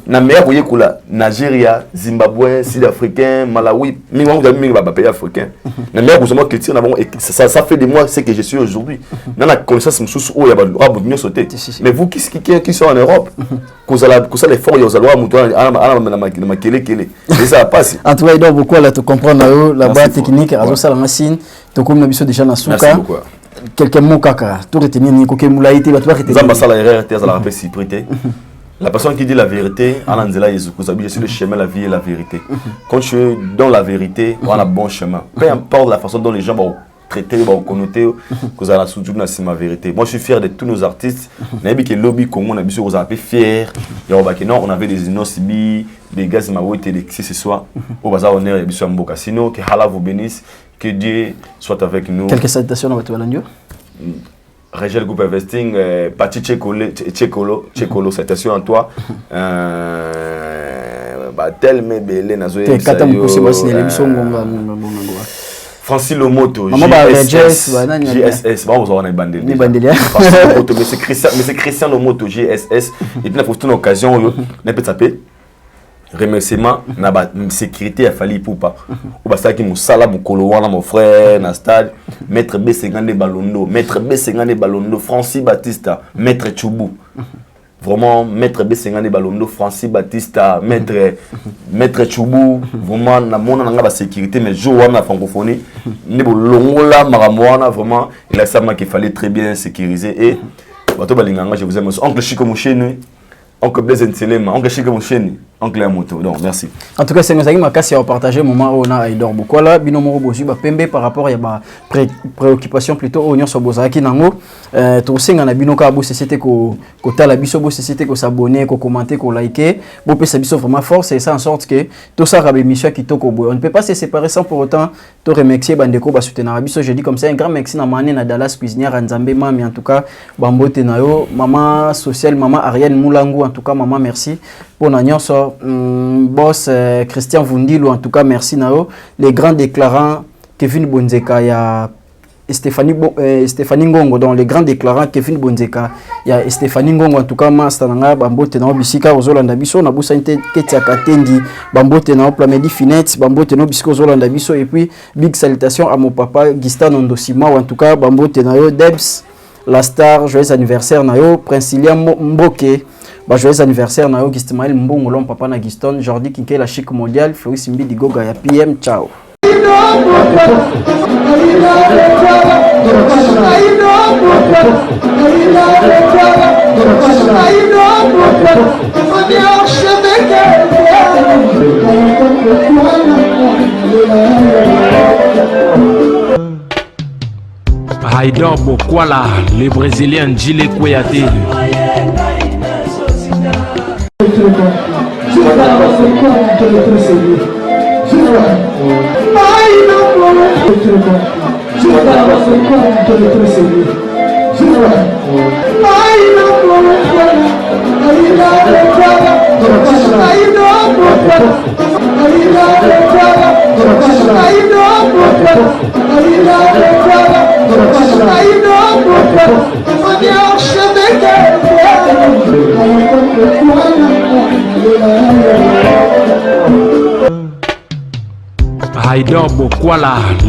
Na meilleure voyez quoi Nigeria, Zimbabwe, Sud-Africain, Malawi, mais moi, vous avez mis pays africain. Na meilleure vous culture, ça fait de moi ce que je suis aujourd'hui. Dans la connaissance, où il y a beaucoup sauter. Mais vous qui sont en Europe, vous allez faire les efforts, vous allez et ça passe. En tout cas, il doit beaucoup là te comprendre la base technique, à ça la machine, tu comme nous déjà na souka. Quelques mots kaka, tout retenir ni koké moulaïté, tu vas retenir. Ça ça la erreur, ça la rappelle si prêté. La personne qui dit la vérité, je suis le chemin, la vie et la vérité. Quand tu es dans la vérité, on a un bon chemin. Peu importe la façon dont les gens vont traiter, vont connoter, que ça c'est ma vérité. Moi, je suis fier de tous nos artistes. On a vu que le lobby Congo, on a vu qu'on a été fiers. On avait des innocibi, des gaz maouité, des si ce soit. Au bazar, on est à Mboka. Sinon, que Allah vous bénisse, que Dieu soit avec nous. Quelques salutations à votre langue. Régel Group Investing, Pati Tchekolo, citation en toi. Tellement belé, Nazoé. Francis Lomoto, GSS, bon, vous aurez une bande. Mais c'est Christian Lomoto, GSS. Et puis, pour toute occasion, on peut taper. Remerciement na ba sécurité a fallu pour pas ou basta ki musala mukolo wana mon frère na stade maître B50 Balondo Francis Batista maître Choubou vraiment maître B50 Balondo Francis Batista maître Choubou vraiment na mona nga ba sécurité mais jo wana francophonie ne bo longola maramwana vraiment il a ça qu'il fallait très bien sécuriser et bato balinganga je vous aime oncle Chico Moucheni oncle Blaise Nselema oncle Chico Moucheni Oncle Amoto, donc merci. En tout cas, c'est nous avons partagé un moment où on a Aïdor Bokola, Binomo Bosu, Pembe par rapport à ma préoccupation plutôt au Nyon Sobozaki Nango. Tout ce qu'on a binoka bo société ko tala biso bo société ko s'abonner, ko commenter, ko liker, bo pe sabiso vraiment fort, c'est ça en sorte que tout ça rabe mission qui toko bo. On ne peut pas se séparer sans pour autant te remercier bandeko ba soutenir biso. Je dis comme ça un grand merci na mané na Dallas cuisinière Nzambe mami en tout cas bambote na yo, maman sociale, maman Ariane Moulangu en tout cas maman merci pour na nyonso. Boss Christian Vundilo en tout cas merci nao les grands déclarants Kevin Bonzeka ya Stéphanie Ngongo, dans les grands déclarants, Kevin Bonzeka, il y a Stéphanie Ngongo, en tout cas, Mastananga, Bambote na Bisika, Ozolanda Biso, Nabusa Ketia Katendi, Bambote na Plamedi Finette, Bambote na Bisiko, Ozolanda Biso, et puis, big salutation à mon papa, Gistan Ondosima, en tout cas, Bambote na yo, Debs, la star, joyeux anniversaire na yo, Prince Iliam Mboke, joyeux anniversaire na yo, Gismaël Mbongolon, papa na Giston, Jordi Kinke, la chic mondiale, Floris Mbidi Goga, ya PM, ciao. Haïdor Bokwala, le Brésilien Gilles Kouyaté. Haïdor Bokwala.